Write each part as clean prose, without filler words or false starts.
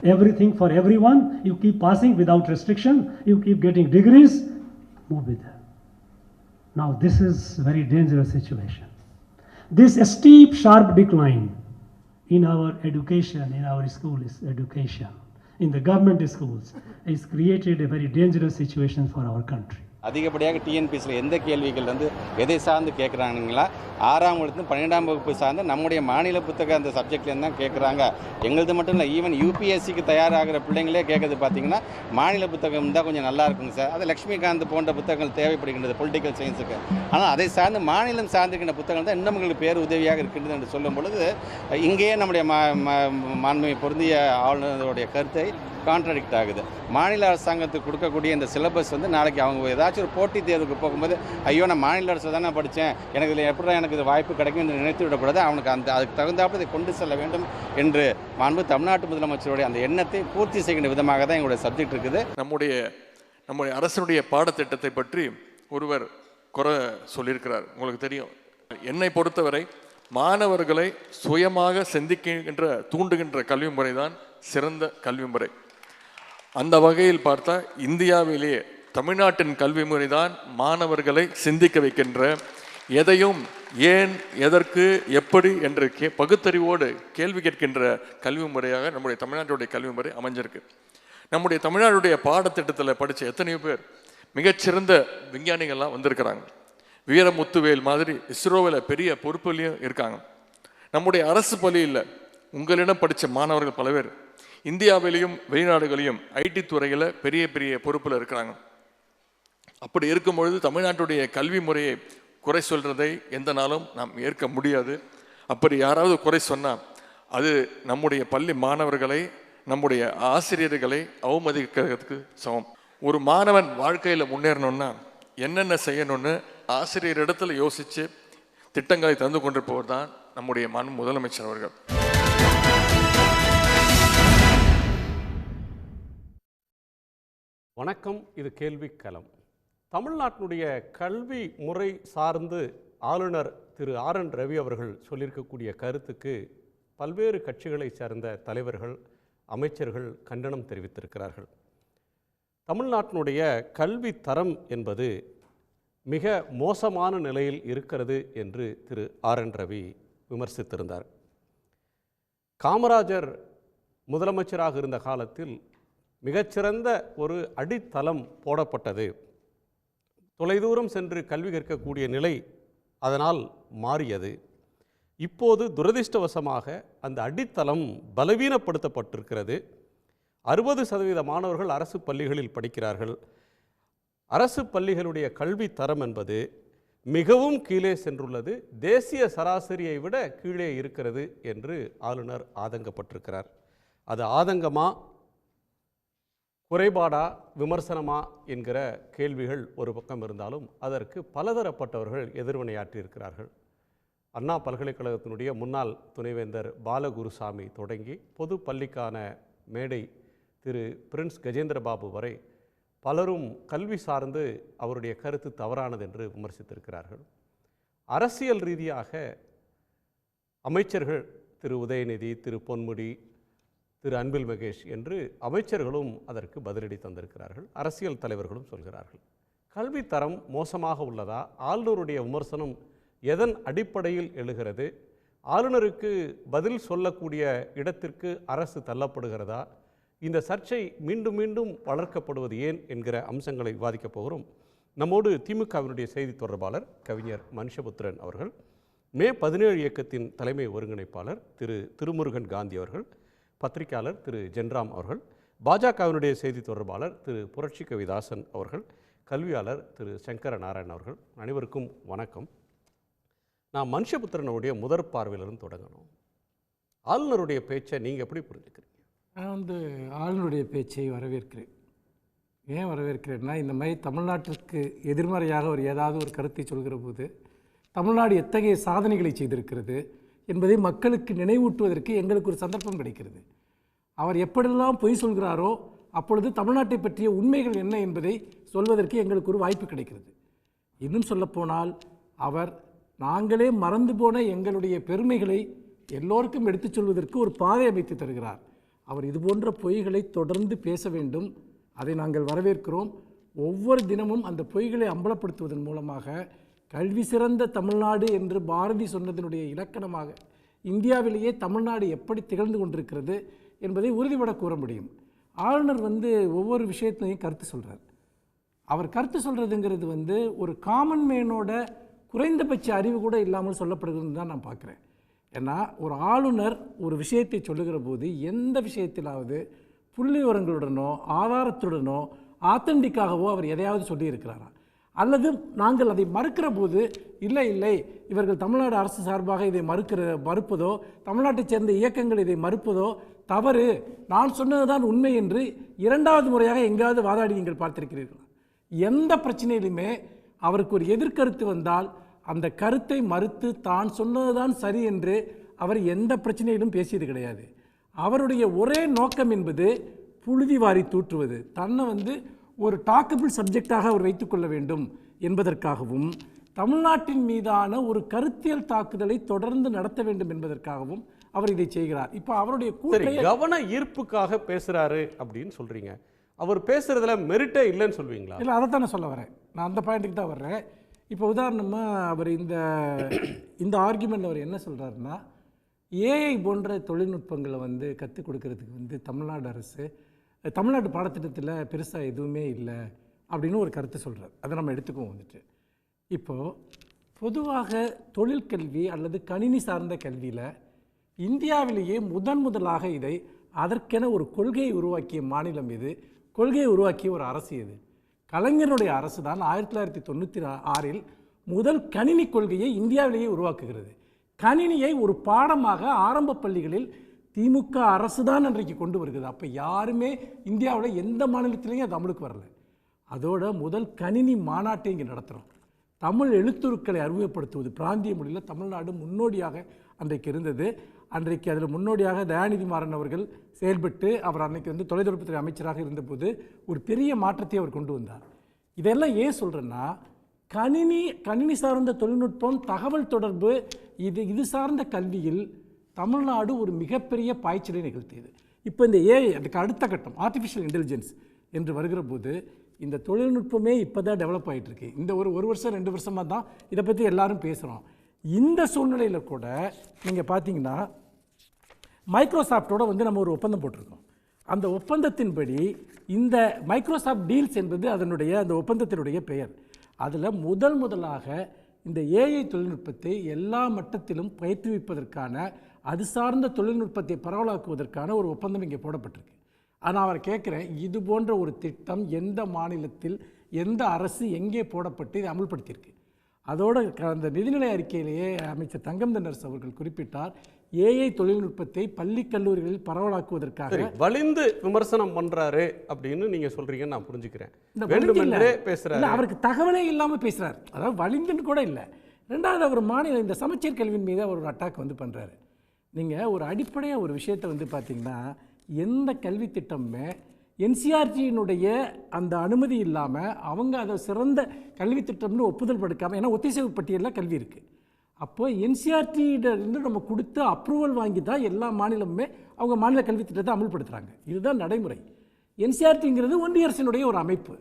everything for everyone, you keep passing without restriction, you keep getting degrees, move with them. Now this is very dangerous situation. This steep sharp decline in our education, in our school education, in the government schools, has created a very dangerous situation for our country. அதிகப்படியாக டிஎன்பிஎஸ்சியில் எந்த கேள்விகள் எதை சார்ந்து கேட்குறாங்களா, 6ஆம் வகுப்பு 12ஆம் வகுப்பு சார்ந்து நம்முடைய மாநில புத்தக அந்த சப்ஜெக்ட்லேருந்து தான் கேட்குறாங்க. எங்களது மட்டும் இல்லை, ஈவன் யூபிஎஸ்சிக்கு தயாராகிற பிள்ளைங்களே கேட்குறது பார்த்தீங்கன்னா மாநில புத்தகம் தான் கொஞ்சம் நல்லா இருக்குங்க சார். அது லக்ஷ்மிகாந்த் போன்ற புத்தகங்கள் தேவைப்படுகின்றது பொலிட்டிக்கல் சயின்ஸுக்கு. ஆனால் அதை சார்ந்து மாநிலம் சார்ந்திருக்கின்ற புத்தகங்கள் தான் இன்னும் உங்களுக்கு பேர் உதவியாக இருக்கின்றது என்று சொல்லும் பொழுது இங்கேயே நம்முடைய மாண்புமை பொருந்திய ஆளுநருடைய கருத்தை கான்ட்ராடிக்ட் ஆகுது. மாநில அரசாங்கத்துக்கு கொடுக்கக்கூடிய இந்த சிலபஸ் நாளைக்கு அவங்க ஏதாச்சும் ஒரு போட்டித் தேர்வுக்கு போகும்போது ஐயோ நான் மாநில அரசு தானே படித்தேன், எனக்கு இதில் எப்படி எனக்கு இது வாய்ப்பு கிடைக்கும் என்று நினைத்து விடக்கூடாது. அவனுக்கு அதுக்கு தகுந்தாப்புல இதை கொண்டு செல்ல வேண்டும் என்று மாண்பு தமிழ்நாட்டு முதலமைச்சருடைய அந்த எண்ணத்தை பூர்த்தி செய்கின்ற விதமாக தான் எங்களுடைய சப்ஜெக்ட் இருக்குது. நம்முடைய அரசனுடைய பாடத்திட்டத்தை பற்றி ஒருவர் குறை சொல்லியிருக்கிறார். உங்களுக்கு தெரியும், என்னை பொறுத்தவரை மாணவர்களை சுயமாக சிந்திக்கின்ற தூண்டுகின்ற கல்வி முறை தான் சிறந்த கல்வி முறை. அந்த வகையில் பார்த்தா இந்தியாவிலேயே தமிழ்நாட்டின் கல்வி முறை தான் மாணவர்களை சிந்திக்க வைக்கின்ற, எதையும் ஏன் எதற்கு எப்படி என்று பகுத்தறிவோடு கேள்வி கேட்கின்ற கல்வி முறையாக நம்முடைய தமிழ்நாட்டுடைய கல்வி முறை அமைஞ்சிருக்கு. நம்முடைய தமிழ்நாடுடைய பாடத்திட்டத்தில் படித்த எத்தனையோ பேர் மிகச்சிறந்த விஞ்ஞானிகள்லாம் வந்திருக்கிறாங்க. வீரமுத்துவேல் மாதிரி இஸ்ரோவில் பெரிய பொறுப்புலையும் இருக்காங்க. நம்முடைய அரசு பள்ளியில் உங்களிடம் படித்த மாணவர்கள் பல பேர் இந்தியாவிலையும் வெளிநாடுகளையும் ஐடி துறையில் பெரிய பெரிய பொறுப்பில் இருக்கிறாங்க. அப்படி இருக்கும்பொழுது தமிழ்நாட்டுடைய கல்வி முறையை குறை சொல்றதை எந்த நாளும் நாம் ஏற்க முடியாது. அப்படி யாராவது குறை சொன்னால் அது நம்முடைய பள்ளி மாணவர்களை, நம்முடைய ஆசிரியர்களை அவமதிக்கிறதுக்கு சமம். ஒரு மாணவன் வாழ்க்கையில் முன்னேறணும்னா என்னென்ன செய்யணும்னு ஆசிரியரிடத்தில் யோசித்து திட்டங்களை தந்து கொண்டிருப்பவர் தான் நம்முடைய முதலமைச்சர் அவர்கள். வணக்கம், இது கேள்விக்களம். தமிழ்நாட்டினுடைய கல்வி முறை சார்ந்து ஆளுநர் திரு ஆர்.என். ரவி அவர்கள் சொல்லியிருக்கக்கூடிய கருத்துக்கு பல்வேறு கட்சிகளைச் சேர்ந்த தலைவர்கள், அமைச்சர்கள் கண்டனம் தெரிவித்திருக்கிறார்கள். தமிழ்நாட்டினுடைய கல்வி தரம் என்பது மிக மோசமான நிலையில் இருக்கிறது என்று திரு ஆர்.என். ரவி விமர்சித்திருந்தார். காமராஜர் முதலமைச்சராக இருந்த காலத்தில் மிகச்சிறந்த ஒரு அடித்தளம் போடப்பட்டது. தொலைதூரம் சென்று கல்வி கற்கக்கூடிய நிலை அதனால் மாறியது. இப்போது துரதிர்ஷ்டவசமாக அந்த அடித்தளம் பலவீனப்படுத்தப்பட்டிருக்கிறது. 60% மாணவர்கள் அரசு பள்ளிகளில் படிக்கிறார்கள். அரசு பள்ளிகளுடைய கல்வி தரம் என்பது மிகவும் கீழே சென்றுள்ளது, தேசிய சராசரியை விட கீழே இருக்கிறது என்று ஆளுநர் ஆதங்கப்பட்டிருக்கிறார். அது ஆதங்கமா, குறைபாடா, விமர்சனமா என்கிற கேள்விகள் ஒரு பக்கம் இருந்தாலும் அதற்கு பலதரப்பட்டவர்கள் எதிர்வினையாற்றியிருக்கிறார்கள். அண்ணா பல்கலைக்கழகத்தினுடைய முன்னாள் துணைவேந்தர் பாலகுருசாமி தொடங்கி பொது பள்ளிக்கான மேடை திரு பிரின்ஸ் கஜேந்திரபாபு வரை பலரும் கல்வி சார்ந்து அவருடைய கருத்து தவறானது என்று விமர்சித்திருக்கிறார்கள். அரசியல் ரீதியாக அமைச்சர்கள் திரு உதயநிதி, திரு பொன்முடி, திரு அன்பில் மகேஷ் என்று அமைச்சர்களும் அதற்கு பதிலடி தந்திருக்கிறார்கள். அரசியல் தலைவர்களும் சொல்கிறார்கள். கல்வி தரம் மோசமாக உள்ளதா? ஆளுநருடைய விமர்சனம் எதன் அடிப்படையில் எழுகிறது? ஆளுநருக்கு பதில் சொல்லக்கூடிய இடத்திற்கு அரசு தள்ளப்படுகிறதா? இந்த சர்ச்சை மீண்டும் மீண்டும் வளர்க்கப்படுவது ஏன் என்கிற அம்சங்களை விவாதிக்கப் போகிறோம். நம்மோடு திமுகவினுடைய செய்தி தொடர்பாளர் கவிஞர் மனுஷபுத்திரன் அவர்கள், மே 17 இயக்கத்தின் தலைமை ஒருங்கிணைப்பாளர் திரு திருமுருகன் காந்தி அவர்கள், பத்திரிகையாளர் திரு ஜென்ராம் அவர்கள், பாஜகவினுடைய செய்தி தொடர்பாளர் திரு புரட்சி கவிதாசன் அவர்கள், கல்வியாளர் திரு சங்கர நாராயணன் அவர்கள். அனைவருக்கும் வணக்கம். நான் மனுஷபுத்திரனுடைய முதற் பார்வையிலிருந்து தொடங்கணும். ஆளுநருடைய பேச்சை நீங்கள் எப்படி புரிஞ்சுக்கிறீங்க? நான் ஆளுநருடைய பேச்சை வரவேற்கிறேன். ஏன் வரவேற்கிறேன்னா, இந்த மாதிரி தமிழ்நாட்டிற்கு எதிர்மறையாக ஒரு ஏதாவது ஒரு கருத்தை சொல்கிற போது தமிழ்நாடு எத்தகைய சாதனைகளை செய்திருக்கிறது என்பதை மக்களுக்கு நினைவூட்டுவதற்கு எங்களுக்கு ஒரு சந்தர்ப்பம் கிடைக்கிறது. அவர் எப்படியெல்லாம் பொய் சொல்கிறாரோ அப்பொழுது தமிழ்நாட்டை பற்றிய உண்மைகள் என்ன என்பதை சொல்வதற்கு எங்களுக்கு ஒரு வாய்ப்பு கிடைக்கிறது. இன்னும் சொல்லப்போனால் அவர் நாங்களே மறந்து போன எங்களுடைய பெருமைகளை எல்லோருக்கும் எடுத்துச் சொல்வதற்கு ஒரு பாதை அமைத்து தருகிறார். அவர் இது போன்ற பொய்களை தொடர்ந்து பேச வேண்டும். அதை நாங்கள் வரவேற்கிறோம். ஒவ்வொரு தினமும் அந்த பொய்களை அம்பலப்படுத்துவதன் மூலமாக கல்வி சிறந்த தமிழ்நாடு என்று பாரதி சொன்னதனுடைய இலக்கணமாக இந்தியாவிலேயே தமிழ்நாடு எப்படி திகழ்ந்து கொண்டிருக்கிறது என்பதை உறுதிபட கூற முடியும். ஆளுநர் ஒவ்வொரு விஷயத்திலையும் கருத்து சொல்கிறார். அவர் கருத்து சொல்கிறதுங்கிறது ஒரு காமன் மேனோட குறைந்தபட்ச அறிவு கூட இல்லாமல் சொல்லப்படுகிறதுன்னு தான் நான் பார்க்குறேன். ஏன்னா ஒரு ஆளுநர் ஒரு விஷயத்தை சொல்லுகிற போது எந்த விஷயத்திலாவது புள்ளி விவரங்களுடனோ ஆதாரத்துடனோ ஆத்தென்டிக்காகவோ அவர் எதையாவது சொல்லியிருக்கிறாரா? அல்லது நாங்கள் அதை மறுக்கிற போது இல்லை இல்லை இவர்கள் தமிழ்நாடு அரசு சார்பாக இதை மறுப்பதோ தமிழ்நாட்டைச் சேர்ந்த இயக்கங்கள் இதை மறுப்பதோ தவறு, நான் சொன்னதுதான் உண்மை என்று இரண்டாவது முறையாக எங்காவது வாதாடி நீங்கள் பார்த்திருக்கிறீர்களா? எந்த பிரச்சனையிலுமே அவருக்கு ஒரு எதிர்கருத்து வந்தால் அந்த கருத்தை மறுத்து தான் சொன்னதுதான் சரி என்று அவர் எந்த பிரச்சனையிலும் பேசியது கிடையாது. அவருடைய ஒரே நோக்கம் என்பது புழுதி வாரி தூற்றுவது, தன்னை ஒரு டாக்கபிள் சப்ஜெக்டாக அவர் வைத்துக்கொள்ள வேண்டும் என்பதற்காகவும் தமிழ்நாட்டின் மீதான ஒரு கருத்தியல் தாக்குதலை தொடர்ந்து நடத்த வேண்டும் என்பதற்காகவும் அவர் இதை செய்கிறார். இப்போ அவருடைய கவன ஈர்ப்புக்காக பேசுறாரு அப்படின்னு சொல்றீங்க. அவர் பேசுறதுல மெரிட்டே இல்லைன்னு சொல்வீங்களா? இல்லை, அதை தான் நான் சொல்ல வரேன். நான் அந்த பாயிண்ட்டுக்கு தான் வர்றேன். இப்போ உதாரணமாக அவர் இந்த ஆர்குமெண்ட் அவர் என்ன சொல்கிறாருன்னா, ஏஐ போன்ற தொழில்நுட்பங்களை கற்றுக் கொடுக்கறதுக்கு தமிழ்நாடு அரசு தமிழ்நாட்டு பாடத்திட்டத்தில் பெருசாக எதுவுமே இல்லை அப்படின்னு ஒரு கருத்து சொல்கிறார். அதை நம்ம எடுத்துக்குவோம். இப்போது பொதுவாக தொழிற்கல்வி அல்லது கணினி சார்ந்த கல்வியில் இந்தியாவிலேயே முதலாக இதை அதற்கென ஒரு கொள்கையை உருவாக்கிய மாநிலம் எது, கொள்கையை உருவாக்கிய ஒரு அரசு எது? கலைஞருடைய அரசு தான் 1996 முதல் கணினி கொள்கையை இந்தியாவிலேயே உருவாக்குகிறது. கணினியை ஒரு பாடமாக ஆரம்ப பள்ளிகளில் திமுக அரசு தான் அன்றைக்கு கொண்டு வருகிறது. அப்போ யாருமே இந்தியாவில் எந்த மாநிலத்திலையும் அது அமலுக்கு வரல. அதோட முதல் கணினி மாநாட்டை இங்கே நடத்துகிறோம். தமிழ் எழுத்துருக்களை அறிமுகப்படுத்துவது பிராந்திய மொழியில் தமிழ்நாடு முன்னோடியாக அன்றைக்கு இருந்தது. அன்றைக்கு அதில் முன்னோடியாக தயாநிதி மாறன் அவர்கள் செயல்பட்டு அவர் அன்றைக்கு தொலைத்தொடர்புத்துறை அமைச்சராக இருந்தபோது ஒரு பெரிய மாற்றத்தை அவர் கொண்டு வந்தார். இதெல்லாம் ஏன் சொல்கிறேன்னா, கணினி சார்ந்த தொழில்நுட்பம், தகவல் தொடர்பு, இது சார்ந்த கல்வியில் தமிழ்நாடு ஒரு மிகப்பெரிய பாய்ச்சலை நிகழ்த்தியது. இப்போ இந்த ஏஐ அதுக்கு அடுத்த கட்டம் ஆர்டிஃபிஷியல் இன்டெலிஜென்ஸ் என்று வருகிற போது இந்த தொழில்நுட்பமே இப்போ தான் டெவலப் ஆகிட்டு இருக்கு. இந்த ஒரு வருஷம் 2 வருஷமாக தான் இதை பற்றி எல்லாரும் பேசுகிறோம். இந்த சூழ்நிலையில் கூட நீங்கள் பார்த்தீங்கன்னா மைக்ரோசாஃப்டோட நம்ம ஒரு ஒப்பந்தம் போட்டிருக்கோம். அந்த ஒப்பந்தத்தின்படி இந்த மைக்ரோசாஃப்ட் டீல்ஸ் என்பது அந்த ஒப்பந்தத்தினுடைய பெயர். அதில் முதலாக இந்த ஏஐ தொழில்நுட்பத்தை எல்லா மட்டத்திலும் பயிற்றுவிப்பதற்கான, அது சார்ந்த தொழில்நுட்பத்தை பரவலாக்குவதற்கான ஒரு ஒப்பந்தம் இங்கே போடப்பட்டிருக்கு. ஆனால் அவர் கேட்குறேன், இது போன்ற ஒரு திட்டம் எந்த மாநிலத்தில் எந்த அரசு எங்கே போடப்பட்டு இதை அமல்படுத்தியிருக்கு? அதோடு அந்த நிதிநிலை அறிக்கையிலேயே அமைச்சர் தங்கம் தென்னரசு அவர்கள் குறிப்பிட்டார், ஏஐ தொழில்நுட்பத்தை பள்ளி கல்லூரிகளில் பரவலாக்குவதற்காக வலிந்து விமர்சனம் பண்றாரு அப்படின்னு நீங்க சொல்றீங்கன்னு நான் புரிஞ்சுக்கிறேன். அவருக்கு தகவலே இல்லாமல் பேசுறாரு. அதாவது வலிந்துன்னு கூட இல்லை. ரெண்டாவது, அவர் மாநில இந்த சமச்சீர் கல்வியின் மீது அவர் ஒரு அட்டாக் பண்ணுறாரு. நீங்கள் ஒரு அடிப்படையாக ஒரு விஷயத்தை பார்த்தீங்கன்னா, எந்த கல்வி திட்டமுமே என்சிஆர்டியினுடைய அந்த அனுமதி இல்லாமல் அவங்க அதை சிறந்த கல்வி திட்டம்னு ஒப்புதல் படுக்காமல், ஏன்னா ஒத்திசைவு பட்டியலில் கல்வி இருக்குது. அப்போது என்சிஆர்டியிலிருந்து நம்ம கொடுத்து அப்ரூவல் வாங்கி தான் எல்லா மாநிலமுமே அவங்க மாநில கல்வி திட்டத்தை அமல்படுத்துகிறாங்க. இதுதான் நடைமுறை. என்சிஆர்டிங்கிறது ஒன்றிய அரசினுடைய ஒரு அமைப்பு.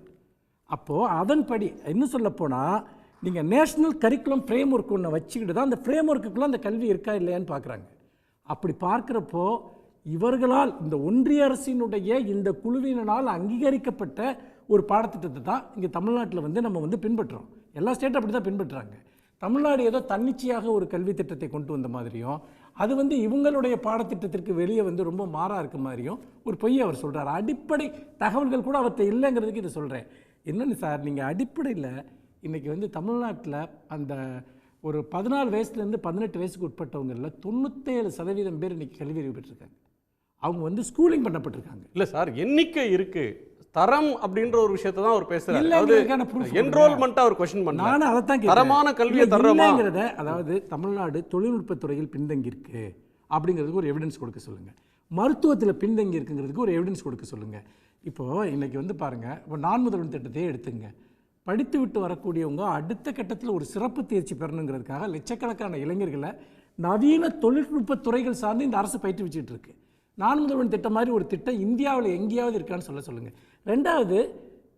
அப்போது அதன்படி இன்னும் சொல்லப்போனால் நீங்கள் நேஷ்னல் கரிக்குலம் ஃப்ரேம் ஒர்க் ஒன்று வச்சுக்கிட்டு தான் அந்த ஃப்ரேம் ஒர்க்குக்குள்ளே அந்த கல்வி இருக்கா இல்லையான்னு பார்க்குறாங்க. அப்படி பார்க்குறப்போ இவர்களால் இந்த ஒன்றிய அரசினுடைய இந்த குழுவினால் அங்கீகரிக்கப்பட்ட ஒரு பாடத்திட்டத்தை தான் இங்கே தமிழ்நாட்டில் நம்ம பின்பற்றுறோம். எல்லா ஸ்டேட்டும் அப்படி தான் பின்பற்றுறாங்க. தமிழ்நாடு ஏதோ தன்னிச்சையாக ஒரு கல்வி திட்டத்தை கொண்டு வந்த மாதிரியும், அது இவங்களுடைய பாடத்திட்டத்திற்கு வெளியே ரொம்ப மாறாக இருக்க மாதிரியும் ஒரு பொய்யை அவர் சொல்கிறார். அடிப்படை தகவல்கள் கூட அவர்கிட்ட இல்லைங்கிறதுக்கு இதை சொல்கிறேன். என்னென்னு சார், நீங்கள் அடிப்படையில் இன்றைக்கி தமிழ்நாட்டில் அந்த ஒரு 14 வயசுலேருந்து 18 வயசுக்கு உட்பட்டவங்களில் 97% பேர் இன்றைக்கி கல்வி அறிவு பெற்றிருக்காங்க. அவங்க ஸ்கூலிங் பண்ணப்பட்டிருக்காங்க. இல்லை சார், எண்ணிக்கை இருக்குது, தரம் அப்படின்ற ஒரு விஷயத்தை தான் அவர் பேசுறாரு. என்ரோல்மென்ட் அவர் क्वेश्चन பண்ணாரு. நான் அத தான் கேக்குறேன். தரமான கல்வியை தரமாங்கிறத, அதாவது தமிழ்நாடு தொழில்நுட்பத் துறையில் பின்தங்கி இருக்கு அப்படிங்கிறதுக்கு ஒரு எவிடன்ஸ் கொடுக்க சொல்லுங்க. மருத்துவத்தில் பின்தங்கி இருக்குங்கிறதுக்கு ஒரு எவிடன்ஸ் கொடுக்க சொல்லுங்க. இப்போ இன்னைக்கு பாருங்க, இப்போ நான் முதல்வன் திட்டத்தையே எடுத்துங்க. படித்து விட்டு வரக்கூடியவங்க அடுத்த கட்டத்தில் ஒரு சிறப்பு தேர்ச்சி பெறணுங்கிறதுக்காக லட்சக்கணக்கான இளைஞர்களை நவீன தொழில்நுட்ப துறைகள் சார்ந்து இந்த அரசு பயிற்றுவிச்சுட்டு இருக்கு. நான் முதல்வன் திட்டம் மாதிரி ஒரு திட்டம் இந்தியாவில் எங்கேயாவது இருக்கான்னு சொல்லுங்கள். ரெண்டாவது,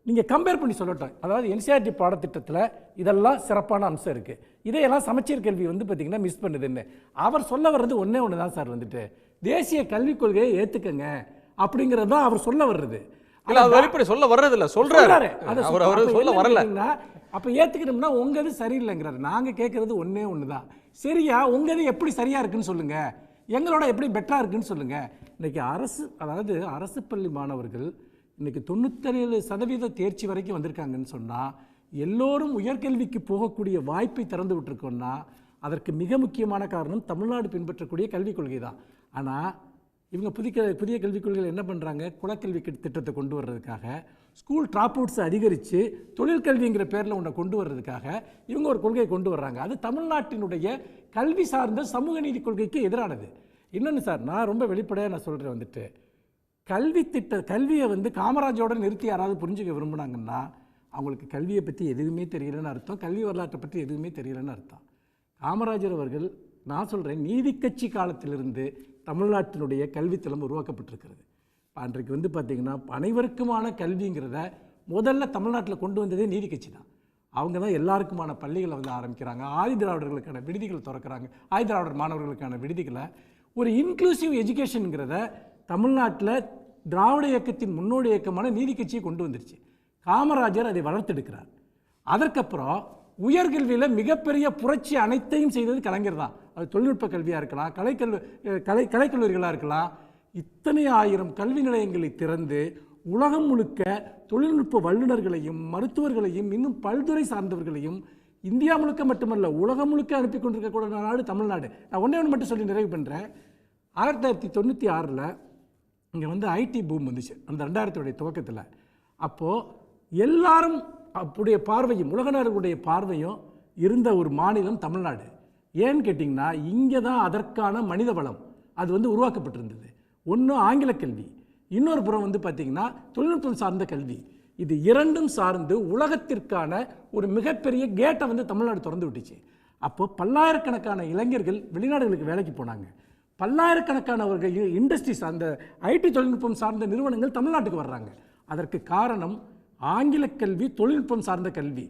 நீங்கள் கம்பேர் பண்ணி சொல்லட்டும். அதாவது என்சிஆர்டி பாடத்திட்டத்தில் இதெல்லாம் சிறப்பான அம்சம் இருக்குது, இதையெல்லாம் சமச்சீர் கல்வி வந்து பார்த்திங்கன்னா மிஸ் பண்ணுதுன்னு அவர் சொல்ல வர்றது ஒன்றே ஒன்று தான் சார். வந்துட்டு தேசிய கல்விக் கொள்கையை ஏற்றுக்கங்க அப்படிங்கிறது தான் அவர் சொல்ல வர்றது. வெளிப்படை சொல்ல வர்றது இல்லை, சொல்றாரு. அவர் சொல்ல வரல. அப்போ ஏற்றுக்கணும்னா உங்கள் இது சரியில்லைங்கிறாரு. நாங்கள் கேட்குறது ஒன்றே ஒன்று தான், சரியா உங்கள் இது எப்படி சரியாக இருக்குன்னு சொல்லுங்கள், எங்களோட எப்படி பெட்டராக இருக்குன்னு சொல்லுங்கள். இன்றைக்கி அரசு பள்ளி மாணவர்கள் இன்றைக்கி 97% தேர்ச்சி வரைக்கும் வந்திருக்காங்கன்னு சொன்னால், எல்லோரும் உயர்கல்விக்கு போகக்கூடிய வாய்ப்பை திறந்து விட்டுருக்கோன்னா அதற்கு மிக முக்கியமான காரணம் தமிழ்நாடு பின்பற்றக்கூடிய கல்விக் கொள்கை தான். ஆனால் இவங்க புதிய கல்விக் கொள்கைகள் என்ன பண்ணுறாங்க, குலக்கல்வி திட்டத்தை கொண்டு வர்றதுக்காக, ஸ்கூல் ட்ராப் அவுட்ஸை அதிகரித்து தொழிற்கல்விங்கிற பேரில் ஒன்றை கொண்டு வர்றதுக்காக இவங்க ஒரு கொள்கையை கொண்டு வர்றாங்க. அது தமிழ்நாட்டினுடைய கல்வி சார்ந்த சமூக நீதி கொள்கைக்கு எதிரானது. இன்னொன்று சார், நான் ரொம்ப வெளிப்படையாக நான் சொல்கிறேன், வந்துட்டு கல்வியை வந்து காமராஜோட நிறுத்தி யாராவது புரிஞ்சுக்க விரும்புனாங்கன்னா அவங்களுக்கு கல்வியை பற்றி எதுவுமே தெரியலன்னு அர்த்தம், கல்வி வரலாற்றை பற்றி எதுவுமே தெரியலன்னு அர்த்தம். காமராஜர் அவர்கள், நான் சொல்கிறேன், நீதி கட்சி காலத்திலிருந்து தமிழ்நாட்டினுடைய கல்வித்தளம் உருவாக்கப்பட்டிருக்கிறது. அன்றைக்கு வந்து பார்த்திங்கன்னா அனைவருக்குமான கல்விங்கிறத முதல்ல தமிழ்நாட்டில் கொண்டு வந்ததே நீதி கட்சி தான். அவங்க தான் எல்லாருக்குமான பள்ளிகளை வந்து ஆரம்பிக்கிறாங்க, ஆதி திராவிடர்களுக்கான விடுதிகளை திறக்கிறாங்க, ஆதி திராவிடர் மாணவர்களுக்கான விடுதிகளை, ஒரு இன்க்ளூசிவ் எஜுகேஷனுங்கிறத தமிழ்நாட்டில் திராவிட இயக்கத்தின் முன்னோடி இயக்கமான நீதி கட்சியை கொண்டு வந்துருச்சு. காமராஜர் அதை வளர்த்தெடுக்கிறார். அதற்கப்புறம் உயர்கல்வியில் மிகப்பெரிய புரட்சி அனைத்தையும் செய்தது கலைஞர் தான். அது தொழில்நுட்ப கல்வியாக இருக்கலாம், கலைக்கல்லூரிகளாக இருக்கலாம். இத்தனை ஆயிரம் கல்வி நிலையங்களை திறந்து உலகம் முழுக்க தொழில்நுட்ப வல்லுநர்களையும் மருத்துவர்களையும் இன்னும் பல்துறை சார்ந்தவர்களையும் இந்தியா முழுக்க மட்டுமல்ல உலகம் முழுக்க அனுப்பி கொண்டிருக்கக்கூடிய நாடு தமிழ்நாடு. நான் ஒன்றே ஒன்று மட்டும் சொல்லி நிறைவு பண்ணுறேன். 1996 இங்கே வந்து ஐடி பூம் வந்துச்சு, அந்த 2000 துவக்கத்தில். அப்போது எல்லாரும் அப்படிய பார்வையும் உலக நாடுகளுடைய பார்வையும் இருந்த ஒரு மாநிலம் தமிழ்நாடு. ஏன்னு கேட்டிங்கன்னா இங்கே தான் அதற்கான மனித வளம் அது வந்து உருவாக்கப்பட்டிருந்தது. ஒன்று ஆங்கில கல்வி, இன்னொரு புறம் வந்து பார்த்திங்கன்னா தொழில்நுட்பம் சார்ந்த கல்வி. இது இரண்டும் சார்ந்து உலகத்திற்கான ஒரு மிகப்பெரிய கேட்டை வந்து தமிழ்நாடு திறந்து விட்டுச்சு. அப்போது பல்லாயிரக்கணக்கான இளைஞர்கள் வெளிநாடுகளுக்கு வேலைக்கு போனாங்க. பல்லாயிரக்கணக்கானவர்கள் இண்டஸ்ட்ரீஸ், அந்த ஐடி தொழில்நுட்பம் சார்ந்த நிறுவனங்கள் தமிழ்நாட்டுக்கு வர்றாங்க. அதற்கு காரணம் ஆங்கில கல்வி, தொழில்நுட்பம் சார்ந்த கல்வி.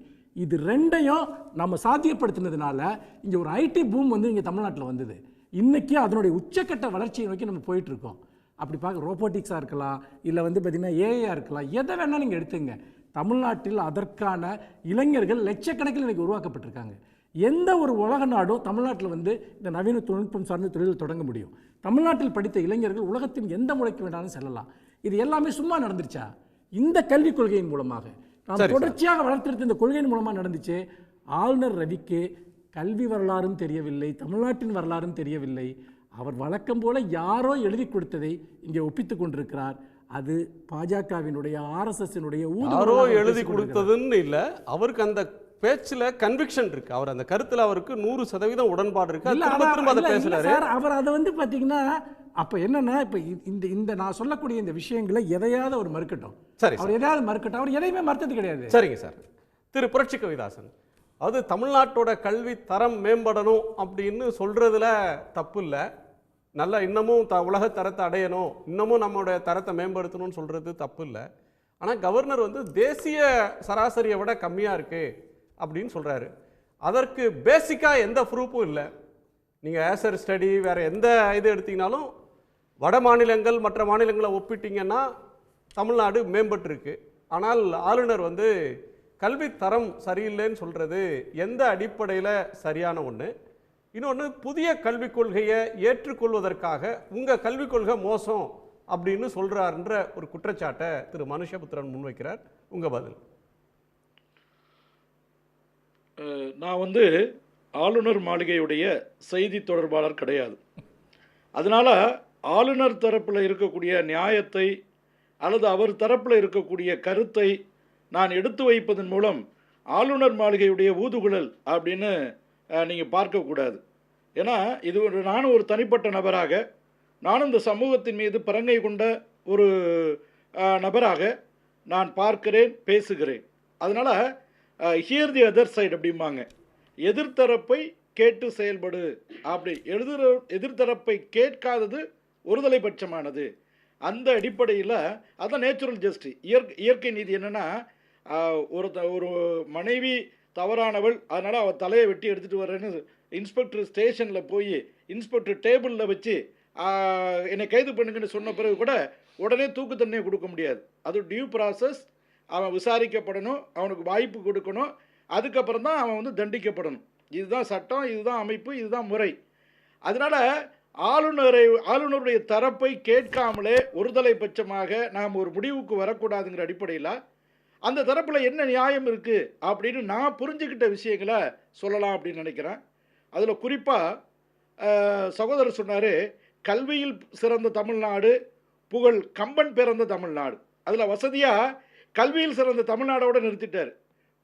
இது ரெண்டையும் நம்ம சாத்தியப்படுத்தினதுனால இங்கே ஒரு ஐடி பூம் வந்து இங்கே தமிழ்நாட்டில் வந்தது. இன்றைக்கி அதனுடைய உச்சக்கட்ட வளர்ச்சியை நோக்கி நம்ம போயிட்டுருக்கோம். அப்படி பார்க்க ரோபோட்டிக்ஸாக இருக்கலாம், இல்லை வந்து பார்த்திங்கன்னா ஏஐயாக இருக்கலாம், எதை வேணால் நீங்கள் எடுத்துங்க. தமிழ்நாட்டில் அதற்கான இளைஞர்கள் லட்சக்கணக்கில் இன்றைக்கி உருவாக்கப்பட்டிருக்காங்க. எந்த ஒரு உலக நாடும் தமிழ்நாட்டில் வந்து இந்த நவீன தொழில்நுட்பம் சார்ந்த தொழில் தொடங்க முடியும். தமிழ்நாட்டில் படித்த இளைஞர்கள் உலகத்தின் எந்த மூலைக்கு வேண்டாலும் செல்லலாம். இது எல்லாமே சும்மா நடந்துருச்சா? இந்த கல்விக் கொள்கையின் மூலமாக நாம் தொடர்ச்சியாக வளர்த்தெடுத்த இந்த கொள்கையின் மூலமாக நடந்துச்சு. ஆளுநர் ரவிக்கு கல்வி வரலாறும் தெரியவில்லை, தமிழ்நாட்டின் வரலாறும் தெரியவில்லை. அவர் வழக்கம் போல யாரோ எழுதி கொடுத்ததை இங்கே ஒப்பித்துக் கொண்டிருக்கிறார். அது பாஜகவினுடைய ஆர்எஸ்எஸ்னுடைய யாரோ எழுதி கொடுத்ததுன்னு இல்லை, அவருக்கு அந்த பேச்சில் கன்விக்ஷன் இருக்கு, அவர் அந்த கருத்தில் அவருக்கு 100% உடன்பாடு இருக்கு. அவர் அதை வந்து பார்த்தீங்கன்னா அப்போ என்னன்னா, இப்போ இந்த நான் சொல்லக்கூடிய இந்த விஷயங்களை எதையாவது அவர் மறுக்கட்டும். சரி, அவர் எதையாவது மறுக்கட்டும், அவர் எதையுமே மறுத்தது கிடையாது. சரிங்க சார். திரு புரட்சி கவிதாசன், அது தமிழ்நாட்டோட கல்வி தரம் மேம்படணும் அப்படின்னு சொல்றதுல தப்பு இல்லை. நல்லா இன்னமும் உலக தரத்தை அடையணும், இன்னமும் நம்மளுடைய தரத்தை மேம்படுத்தணும்னு சொல்றது தப்பு இல்லை. ஆனால் கவர்னர் வந்து தேசிய சராசரியை விட கம்மியாக இருக்கு அப்படின்னு சொல்றாரு. அதற்கு பேசிக்காக எந்த ப்ரூஃபும் இல்லை. நீங்கள் ஆசர் ஸ்டடி வேறு எந்த இது எடுத்தீங்கனாலும் வட மாநிலங்கள் மற்ற மாநிலங்களை ஒப்பிட்டீங்கன்னா தமிழ்நாடு மேம்பட்டுருக்கு. ஆனால் ஆளுநர் வந்து கல்வி தரம் சரியில்லைன்னு சொல்கிறது எந்த அடிப்படையில் சரியான ஒன்று? இன்னொன்று, புதிய கல்விக் கொள்கையை ஏற்றுக்கொள்வதற்காக உங்கள் கல்விக் கொள்கை மோசம் அப்படின்னு சொல்கிறாருன்ற ஒரு குற்றச்சாட்டை திரு மனுஷபுத்திரன் முன்வைக்கிறார். உங்கள் பதில்? நான் வந்து ஆளுநர் மாளிகையுடைய செய்தி தொடர்பாளர் கிடையாது. அதனால் ஆளுநர் தரப்பில் இருக்கக்கூடிய நியாயத்தை அல்லது அவர் தரப்பில் இருக்கக்கூடிய கருத்தை நான் எடுத்து வைப்பதன் மூலம் ஆளுநர் மாளிகையுடைய ஊதுகுழல் அப்படின்னு நீங்கள் பார்க்கக்கூடாது. ஏன்னா இது நானும் ஒரு தனிப்பட்ட நபராக, நானும் இந்த சமூகத்தின் மீது பரங்கை கொண்ட ஒரு நபராக நான் பார்க்கிறேன், பேசுகிறேன். அதனால் ஹியர் தி அதர் சைடு அப்படிம்பாங்க, எதிர்த்தரப்பை கேட்டு செயல்படு. அப்படி எதிர்த்தரப்பை கேட்காதது ஒருதலை பட்சமானது. அந்த அடிப்படையில் அதான் நேச்சுரல் ஜஸ்டிஸ், இயற்கை நீதி. என்னென்னா, ஒரு மனைவி தவறானவள், அதனால் அவள் தலையை வெட்டி எடுத்துகிட்டு வரேன்னு இன்ஸ்பெக்டர் ஸ்டேஷனில் போய் இன்ஸ்பெக்டர் டேபிளில் வச்சு என்னை கைது பண்ணுங்கன்னு சொன்ன பிறகு கூட உடனே தூக்கு தண்டனை கொடுக்க முடியாது. அது டியூ ப்ராசஸ். அவன் விசாரிக்கப்படணும், அவனுக்கு வாய்ப்பு கொடுக்கணும், அதுக்கப்புறம் தான் அவன் வந்து தண்டிக்கப்படணும். இதுதான் சட்டம், இதுதான் அமைப்பு, இதுதான் முறை. அதனால் ஆளுநருடைய தரப்பை கேட்காமலே ஒருதலை பட்சமாக நாம் ஒரு முடிவுக்கு வரக்கூடாதுங்கிற அடிப்படையில் அந்த தரப்பில் என்ன நியாயம் இருக்குது அப்படின்னு நான் புரிஞ்சுக்கிட்ட விஷயங்களை சொல்லலாம் அப்படின்னு நினைக்கிறேன். அதில் குறிப்பாக சகோதரர் சொன்னார், கல்வியில் சிறந்த தமிழ்நாடு, புகழ் கம்பன் பிறந்த தமிழ்நாடு. அதில் வசதியாக கல்வியில் சிறந்த தமிழ்நாடோடு நிறுத்திட்டார்.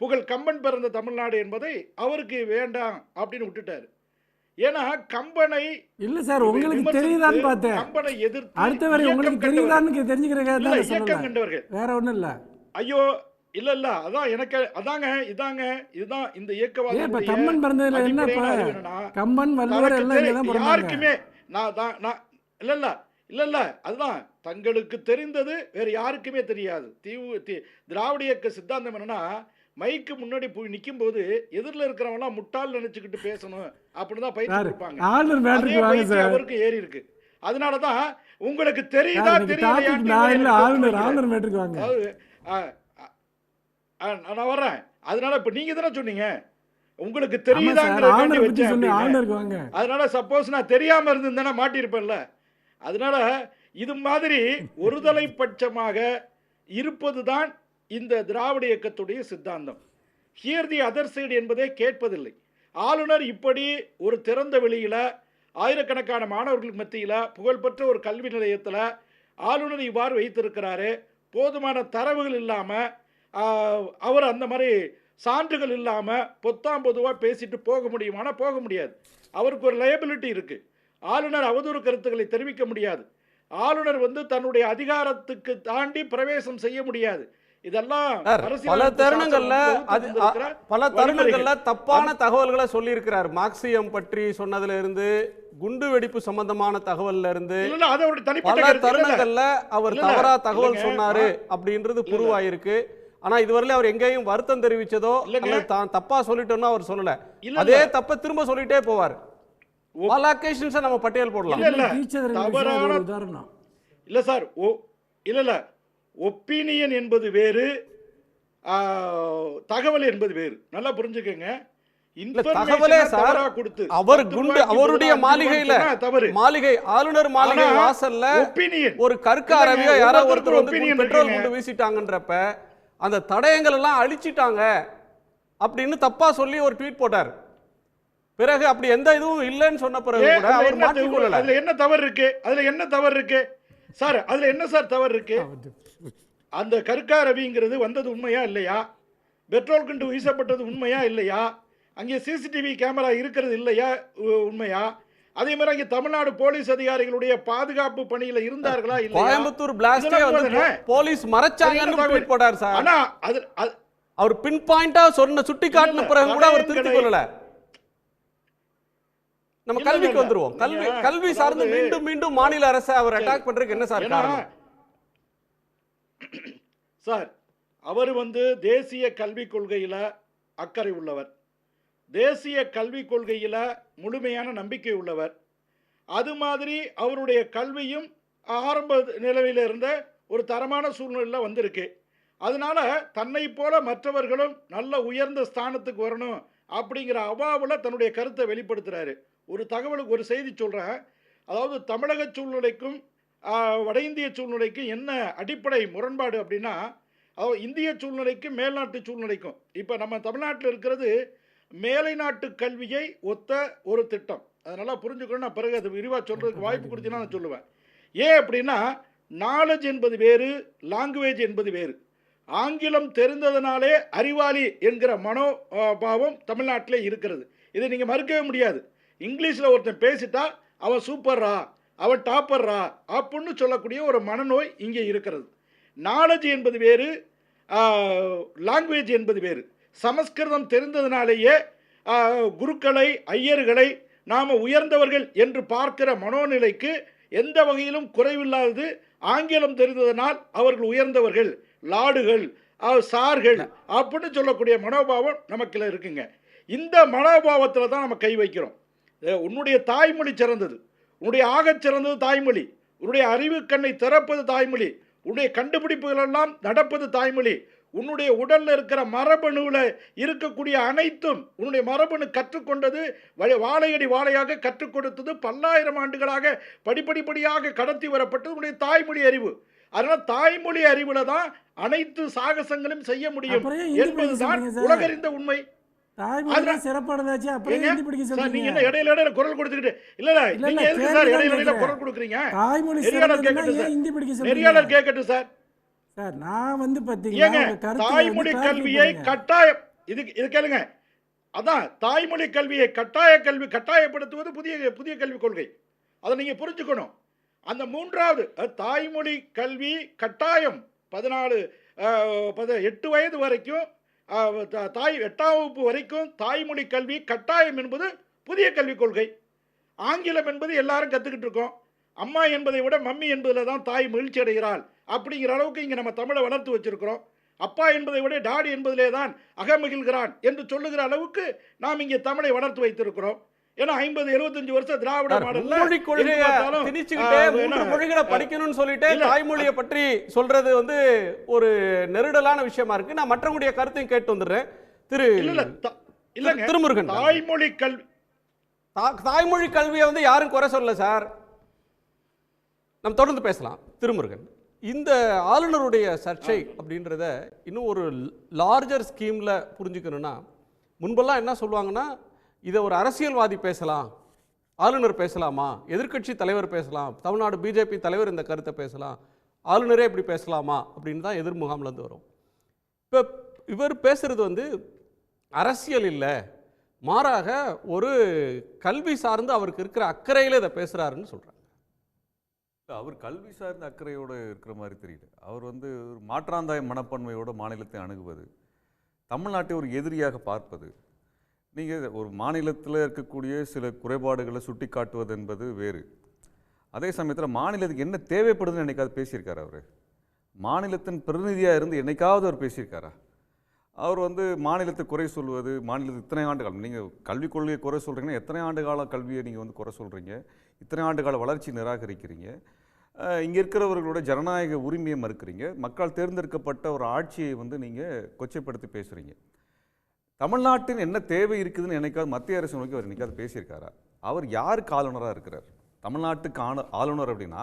புகழ் கம்பன் பிறந்த தமிழ்நாடு என்பதை அவருக்கு வேண்டாம் அப்படின்னு விட்டுட்டார். ஏன்னா கம்பனை இல்ல சார், உங்களுக்கு தெரியுதான்னு பார்த்தேன். கம்பனை எதிர்த்து அடுத்த வரை உங்களுக்கு தெரியுதான்னு தெரிஞ்சுக்கிறேன். இயக்கம் கண்டவர்கள் வேற ஒண்ணும் இல்ல. ஐயோ இல்ல அதான் எனக்கு அதாங்க இதுதான் இந்த இயக்கவாதி. இப்ப கம்பன் பிறந்ததுல என்ன, கம்பன் வள்ளுவர் எல்லாம் இங்க தான் பிறந்தாங்க. யாருக்குமே நான் இல்ல அதுதான் தங்களுக்கு தெரிந்தது வேற யாருக்குமே தெரியாது. திராவிட இயக்க சித்தாந்தம் என்னன்னா, மைக்கு முன்னாடி போய் நிற்கும் போது எதிரில் இருக்கிறவங்களாம் முட்டாள் நினைச்சுக்கிட்டு பேசணும் அப்படின்னு தான் பயிற்சி கொடுப்பாங்க. அவருக்கு ஏறி இருக்கு. அதனாலதான் உங்களுக்கு தெரியுதா தெரியல, நான் வர்றேன். அதனால இப்ப நீங்க தானே சொன்னீங்க உங்களுக்கு தெரியுதாங்கிற, அதனால சப்போஸ் நான் தெரியாம இருந்திருந்தேன்னா மாட்டியிருப்பேன்ல. அதனால இது மாதிரி ஒருதலை பட்சமாக இருப்பதுதான் இந்த திராவிட இயக்கத்துடைய சித்தாந்தம். ஹியர் தி அதர் சைடு என்பதே கேட்பதில்லை. ஆளுநர் இப்படி ஒரு திறந்த வெளியில் ஆயிரக்கணக்கான மாணவர்களுக்கு மத்தியில் புகழ்பெற்ற ஒரு கல்வி நிலையத்தில் ஆளுநர் இவ்வாறு வைத்திருக்கிறாரு. போதுமான தரவுகள் இல்லாமல், அவர் அந்த மாதிரி சான்றுகள் இல்லாமல் பொத்தாம் பொதுவாக பேசிட்டு போக முடியுமானா போக முடியாது. அவருக்கு ஒரு லயபிலிட்டி இருக்குது. ஆளுநர் அவதூறு கருத்துக்களை தெரிவிக்க முடியாது. ஆளுநர் வந்து தன்னுடைய அதிகாரத்துக்கு தாண்டி பிரவேசம் செய்ய முடியாது. இதெல்லாம் பல தருணங்கள்ல தப்பான தகவல்களை சொல்லி இருக்கிறார். மார்க்சியம் பற்றி சொன்னதுல இருந்து, குண்டு வெடிப்பு சம்பந்தமான தகவல்ல இருந்து பல தருணங்கள்ல அவர் தவறா தகவல் சொன்னாரு அப்படின்றது புரிவாயிருக்கு. ஆனா இதுவரையில அவர் எங்கேயும் வருத்தம் தெரிவிச்சதோ அல்லது தான் தப்பா சொல்லிட்டோம்னோ அவர் சொல்லல. அதே தப்ப திரும்ப சொல்லிட்டே போவார். பல அக்கேஷன்ஸ் நம்ம பட்டியல் போடலாம். இல்ல சார், இல்ல ஒப்பீனியன் என்பது வேறு, தகவல் என்பது வேறு. நல்லா புரிஞ்சுக்கங்க. தகவலே சார், அவர் குண்டு அவருடைய மாளிகையில, மாளிகை ஆளுநர் மாளிகை வாசல்ல ஒரு கற்காரவியோ யாரோ ஒருத்தர் வந்து பெட்ரோல் குண்டு வீசிட்டாங்கன்றப்ப அந்த தடயங்கள் எல்லாம் அழிச்சிட்டாங்க அப்படின்னு தப்பா சொல்லி ஒரு ட்வீட் போட்டார். பிறகு அப்படி எந்த இதுவும் இல்லைன்னு சொன்ன பிறகு கூட அவர் மாற்றிக்கொள்ளல. அதுல என்ன தவறு இருக்கு சார்? அதுல என்ன சார் தவறு இருக்கு? அந்த கற்கா ரவிங்கிறது வந்தது உண்மையா இல்லையா? பெட்ரோல் குண்டு வீசப்பட்டது உண்மையா இல்லையா? அங்கே சிசிடிவி கேமரா இருக்கிறது இல்லையா உண்மையா? அதே மாதிரி அங்கே தமிழ்நாடு போலீஸ் அதிகாரிகளுடைய பாதுகாப்பு பணியில இருந்தார்களா இல்லையா? கோயம்புத்தூர் பிளாஸ்டே வந்து போலீஸ் மறைச்சாங்கன்னு ட்வீட் போட்டார் சார். ஆனா அவர் பின் பாயிண்டா சொன்ன சுட்டி காட்டின பிறகு கூட அவர் திருத்திக் கொள்ளல. நம்ம கல்விக்கு வந்துருவோம். கல்வி சார்ந்து மீண்டும் மீண்டும் மாநில அரசை அவர் அட்டாக் பண்றதுக்கு என்ன சார் காரணம்? சார், அவர் வந்து தேசிய கல்விக் கொள்கையில அக்கறை உள்ளவர், தேசிய கல்விக் கொள்கையில முழுமையான நம்பிக்கை உள்ளவர். அது மாதிரி அவருடைய கல்வியும் ஆரம்ப நிலையில் இருந்த ஒரு தரமான சூழ்நிலையில் வந்திருக்கு. அதனால தன்னை போல மற்றவர்களும் நல்ல உயர்ந்த ஸ்தானத்துக்கு வரணும் அப்படிங்கிற அவாவில் தன்னுடைய கருத்தை வெளிப்படுத்துறாரு. ஒரு தகவலுக்கு ஒரு செய்தி சொல்கிறேன். அதாவது தமிழக சூழ்நிலைக்கும் வட இந்திய சூழ்நிலைக்கும் என்ன அடிப்படை முரண்பாடு அப்படின்னா, அதாவது இந்திய சூழ்நிலைக்கும் மேல்நாட்டு சூழ்நிலைக்கும், இப்போ நம்ம தமிழ்நாட்டில் இருக்கிறது மேலை நாட்டு கல்வியை ஒத்த ஒரு திட்டம். அதனால் புரிஞ்சுக்கணும். நான் பிறகு அது விரிவாக சொல்கிறதுக்கு வாய்ப்பு கொடுத்தீங்கன்னா நான் சொல்லுவேன். ஏன் அப்படின்னா, நாலேஜ் என்பது வேறு, லாங்குவேஜ் என்பது வேறு. ஆங்கிலம் தெரிந்ததுனாலே அறிவாளி என்கிற மனோபாவம் தமிழ்நாட்டிலே இருக்கிறது. இதை நீங்கள் மறுக்கவே முடியாது. இங்கிலீஷில் ஒருத்தன் பேசிட்டா அவன் சூப்பர்ரா, அவன் டாப்பர்ரா அப்படின்னு சொல்லக்கூடிய ஒரு மனநோய் இங்கே இருக்கிறது. நாலேஜ் என்பது வேறு, லாங்குவேஜ் என்பது வேறு. சமஸ்கிருதம் தெரிந்ததுனாலேயே குருக்களை ஐயர்களை நாம் உயர்ந்தவர்கள் என்று பார்க்கிற மனோநிலைக்கு எந்த வகையிலும் குறைவில்லாதது. ஆங்கிலம் தெரிந்ததனால் அவர்கள் உயர்ந்தவர்கள், லாடுகள், சார்கள் அப்படின்னு சொல்லக்கூடிய மனோபாவம் நமக்குள்ள இருக்குங்க. இந்த மனோபாவத்தில் தான் நம்ம கை வைக்கிறோம். உன்னுடைய தாய்மொழி சிறந்தது, உன்னுடைய ஆகச் சிறந்தது தாய்மொழி, உன்னுடைய அறிவு கண்ணை திறப்பது தாய்மொழி, உன்னுடைய கண்டுபிடிப்புகள் எல்லாம் நடப்பது தாய்மொழி, உன்னுடைய உடலில் இருக்கிற மரபணுவில் இருக்கக்கூடிய அனைத்தும் உன்னுடைய மரபணு கற்றுக்கொண்டது, வாழையடி வாழையாக கற்றுக் கொடுத்தது, பல்லாயிரம் ஆண்டுகளாக படிப்படிப்படியாக கடத்தி வரப்பட்டது உன்னுடைய தாய்மொழி அறிவு. அதனால் தாய்மொழி அறிவில் தான் அனைத்து சாகசங்களும் செய்ய முடியும் என்பதுதான் உலகறிந்த உண்மை. சிறப்பானதாச்சு. நீங்க என்ன இடையில இடையில குரல் கொடுத்துக்கிட்டு இல்ல நீங்க எதுக்கு சார் இடையில இடையில குரல் கொடுக்குறீங்க? நெறியாளர் கேட்கட்டும் சார். சார் நான் வந்து பாத்தீங்கன்னா தாய்மொழி கல்வியை கட்டாயம் இது கேளுங்க. அதான் தாய்மொழி கல்வியை கட்டாயப்படுத்துவது புதிய கல்விக் கொள்கை. அதை நீங்க புரிஞ்சுக்கணும். அந்த மூன்றாவது தாய்மொழி கல்வி கட்டாயம் 8 வயது வரைக்கும் 8ஆம் வகுப்பு வரைக்கும் தாய்மொழி கல்வி கட்டாயம் என்பது புதிய கல்விக் கொள்கை. ஆங்கிலம் என்பது எல்லாரும் கற்றுக்கிட்டு இருக்கோம். அம்மா என்பதை விட மம்மி என்பதில் தான் தாய் மகிழ்ச்சி அடைகிறாள் அப்படிங்கிற அளவுக்கு இங்கே நம்ம தமிழை வளர்த்து வச்சிருக்கிறோம். அப்பா என்பதை விட டாடி என்பதிலே தான் அகமகிழ்கிறான் என்று சொல்லுகிற அளவுக்கு நாம் இங்கே தமிழை வளர்த்து வைத்திருக்கிறோம். ஏன்னா 50-75 வருஷம் திராவிட மாடல்ல மொழிகளை படிக்கணும்னு சொல்லிட்டு தாய்மொழியை பற்றி சொல்றது வந்து ஒரு நெருடலான விஷயமா இருக்கு. நான் மற்றவங்களுடைய கருத்தையும் கேட்டு வந்துடுறேன். திருமுருகன், தாய்மொழி கல்வியை வந்து யாரும் குறை சொல்லல சார். நம்ம தொடர்ந்து பேசலாம். திருமுருகன், இந்த ஆளுநருடைய சர்ச்சை அப்படின்றத இன்னும் ஒரு லார்ஜர் ஸ்கீம்ல புரிஞ்சுக்கணும்னா, முன்பெல்லாம் என்ன சொல்லுவாங்கன்னா, இதை ஒரு அரசியல்வாதி பேசலாம், ஆளுநர் பேசலாமா, எதிர்க்கட்சி தலைவர் பேசலாம், தமிழ்நாடு பிஜேபி தலைவர் இந்த கருத்தை பேசலாம், ஆளுநரே இப்படி பேசலாமா அப்படின்னு தான் எதிர் முகாம்லேருந்து வரும். இப்போ இவர் பேசுறது வந்து அரசியல் இல்லை, மாறாக ஒரு கல்வி சார்ந்து அவருக்கு இருக்கிற அக்கறையில் இதை பேசுகிறாருன்னு சொல்கிறாங்க. அவர் கல்வி சார்ந்த அக்கறையோடு இருக்கிற மாதிரி தெரியல. அவர் வந்து ஒரு மாற்றாந்தாய மனப்பான்மையோட மாநிலத்தை அணுகுவது, தமிழ்நாட்டை ஒரு எதிரியாக பார்ப்பது. நீங்கள் ஒரு மாநிலத்தில் இருக்கக்கூடிய சில குறைபாடுகளை சுட்டி காட்டுவது என்பது வேறு. அதே சமயத்தில் மாநிலத்துக்கு என்ன தேவைப்படுதுன்னு என்னைக்காவது பேசியிருக்காரு அவர்? மாநிலத்தின் பிரதிநிதியாக இருந்து என்னைக்காவது அவர் பேசியிருக்காரா? அவர் வந்து மாநிலத்தை குறை சொல்வது, மாநிலத்துக்கு இத்தனை ஆண்டு காலம், நீங்கள் கல்விக் கொள்கையை குறை சொல்கிறீங்கன்னா எத்தனை ஆண்டு கால கல்வியை நீங்கள் வந்து குறை சொல்கிறீங்க, இத்தனை ஆண்டு கால வளர்ச்சி நிராகரிக்கிறீங்க, இங்கே இருக்கிறவர்களோட ஜனநாயக உரிமையை மறுக்கிறீங்க, மக்கள் தேர்ந்தெடுக்கப்பட்ட ஒரு ஆட்சியை வந்து நீங்கள் கொச்சைப்படுத்தி பேசுகிறீங்க. தமிழ்நாட்டின் என்ன தேவை இருக்குதுன்னு என்னைக்காவது மத்திய அரசு நோக்கி அவர் என்னைக்காவது பேசியிருக்காரா? அவர் யாருக்கு ஆளுநராக இருக்கிறார்? தமிழ்நாட்டுக்கு ஆளுநர் அப்படின்னா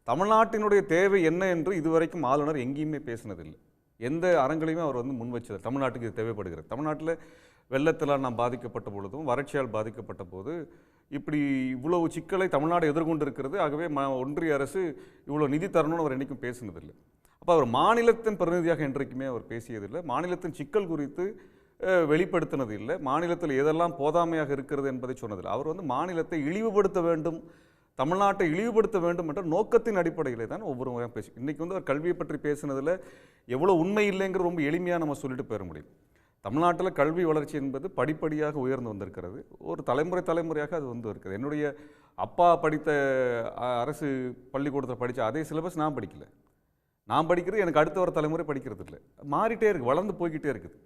தமிழ்நாட்டினுடைய தேவை என்ன என்று இதுவரைக்கும் ஆளுநர் எங்கேயுமே பேசினதில்லை. எந்த அரங்களையுமே அவர் வந்து முன் வச்சது தமிழ்நாட்டுக்கு இது தேவைப்படுகிறது. தமிழ்நாட்டில் வெள்ளத்தினால் நாம் பாதிக்கப்பட்ட பொழுதும் வறட்சியால் பாதிக்கப்பட்ட போது இப்படி இவ்வளவு சிக்கலை தமிழ்நாடு எதிர்கொண்டு இருக்கிறது, ஆகவே ஒன்றிய அரசு இவ்வளோ நிதி தரணும்னு அவர் என்றைக்கும் பேசினதில்லை. அப்போ அவர் மாநிலத்தின் பிரதிநிதியாக என்றைக்குமே அவர் பேசியதில்லை. மாநிலத்தின் சிக்கல் குறித்து வெளிப்படுத்தினது இல்லை. மாநிலத்தில் எதெல்லாம் போதாமையாக இருக்கிறது என்பதை சொன்னதில்லை. அவர் வந்து மாநிலத்தை இழிவுபடுத்த வேண்டும், தமிழ்நாட்டை இழிவுபடுத்த வேண்டும் என்ற நோக்கத்தின் அடிப்படையிலே தான் ஒவ்வொரு முறையாக பேசி. இன்றைக்கி வந்து அவர் கல்வியை பற்றி பேசினதில் எவ்வளோ உண்மை இல்லைங்கிற ரொம்ப எளிமையாக நம்ம சொல்லிட்டு போயிட முடியும். தமிழ்நாட்டில் கல்வி வளர்ச்சி என்பது படிப்படியாக உயர்ந்து வந்திருக்கிறது. ஒரு தலைமுறையாக அது வந்து இருக்குது. என்னுடைய அப்பா படித்த அரசு பள்ளிக்கூடத்தில் படித்த அதே சிலபஸ் நான் படிக்கல. நான் படிக்கிறது எனக்கு அடுத்த ஒரு தலைமுறை படிக்கிறது இல்லை. மாறிட்டே இருக்குது, வளர்ந்து போய்கிட்டே இருக்குது.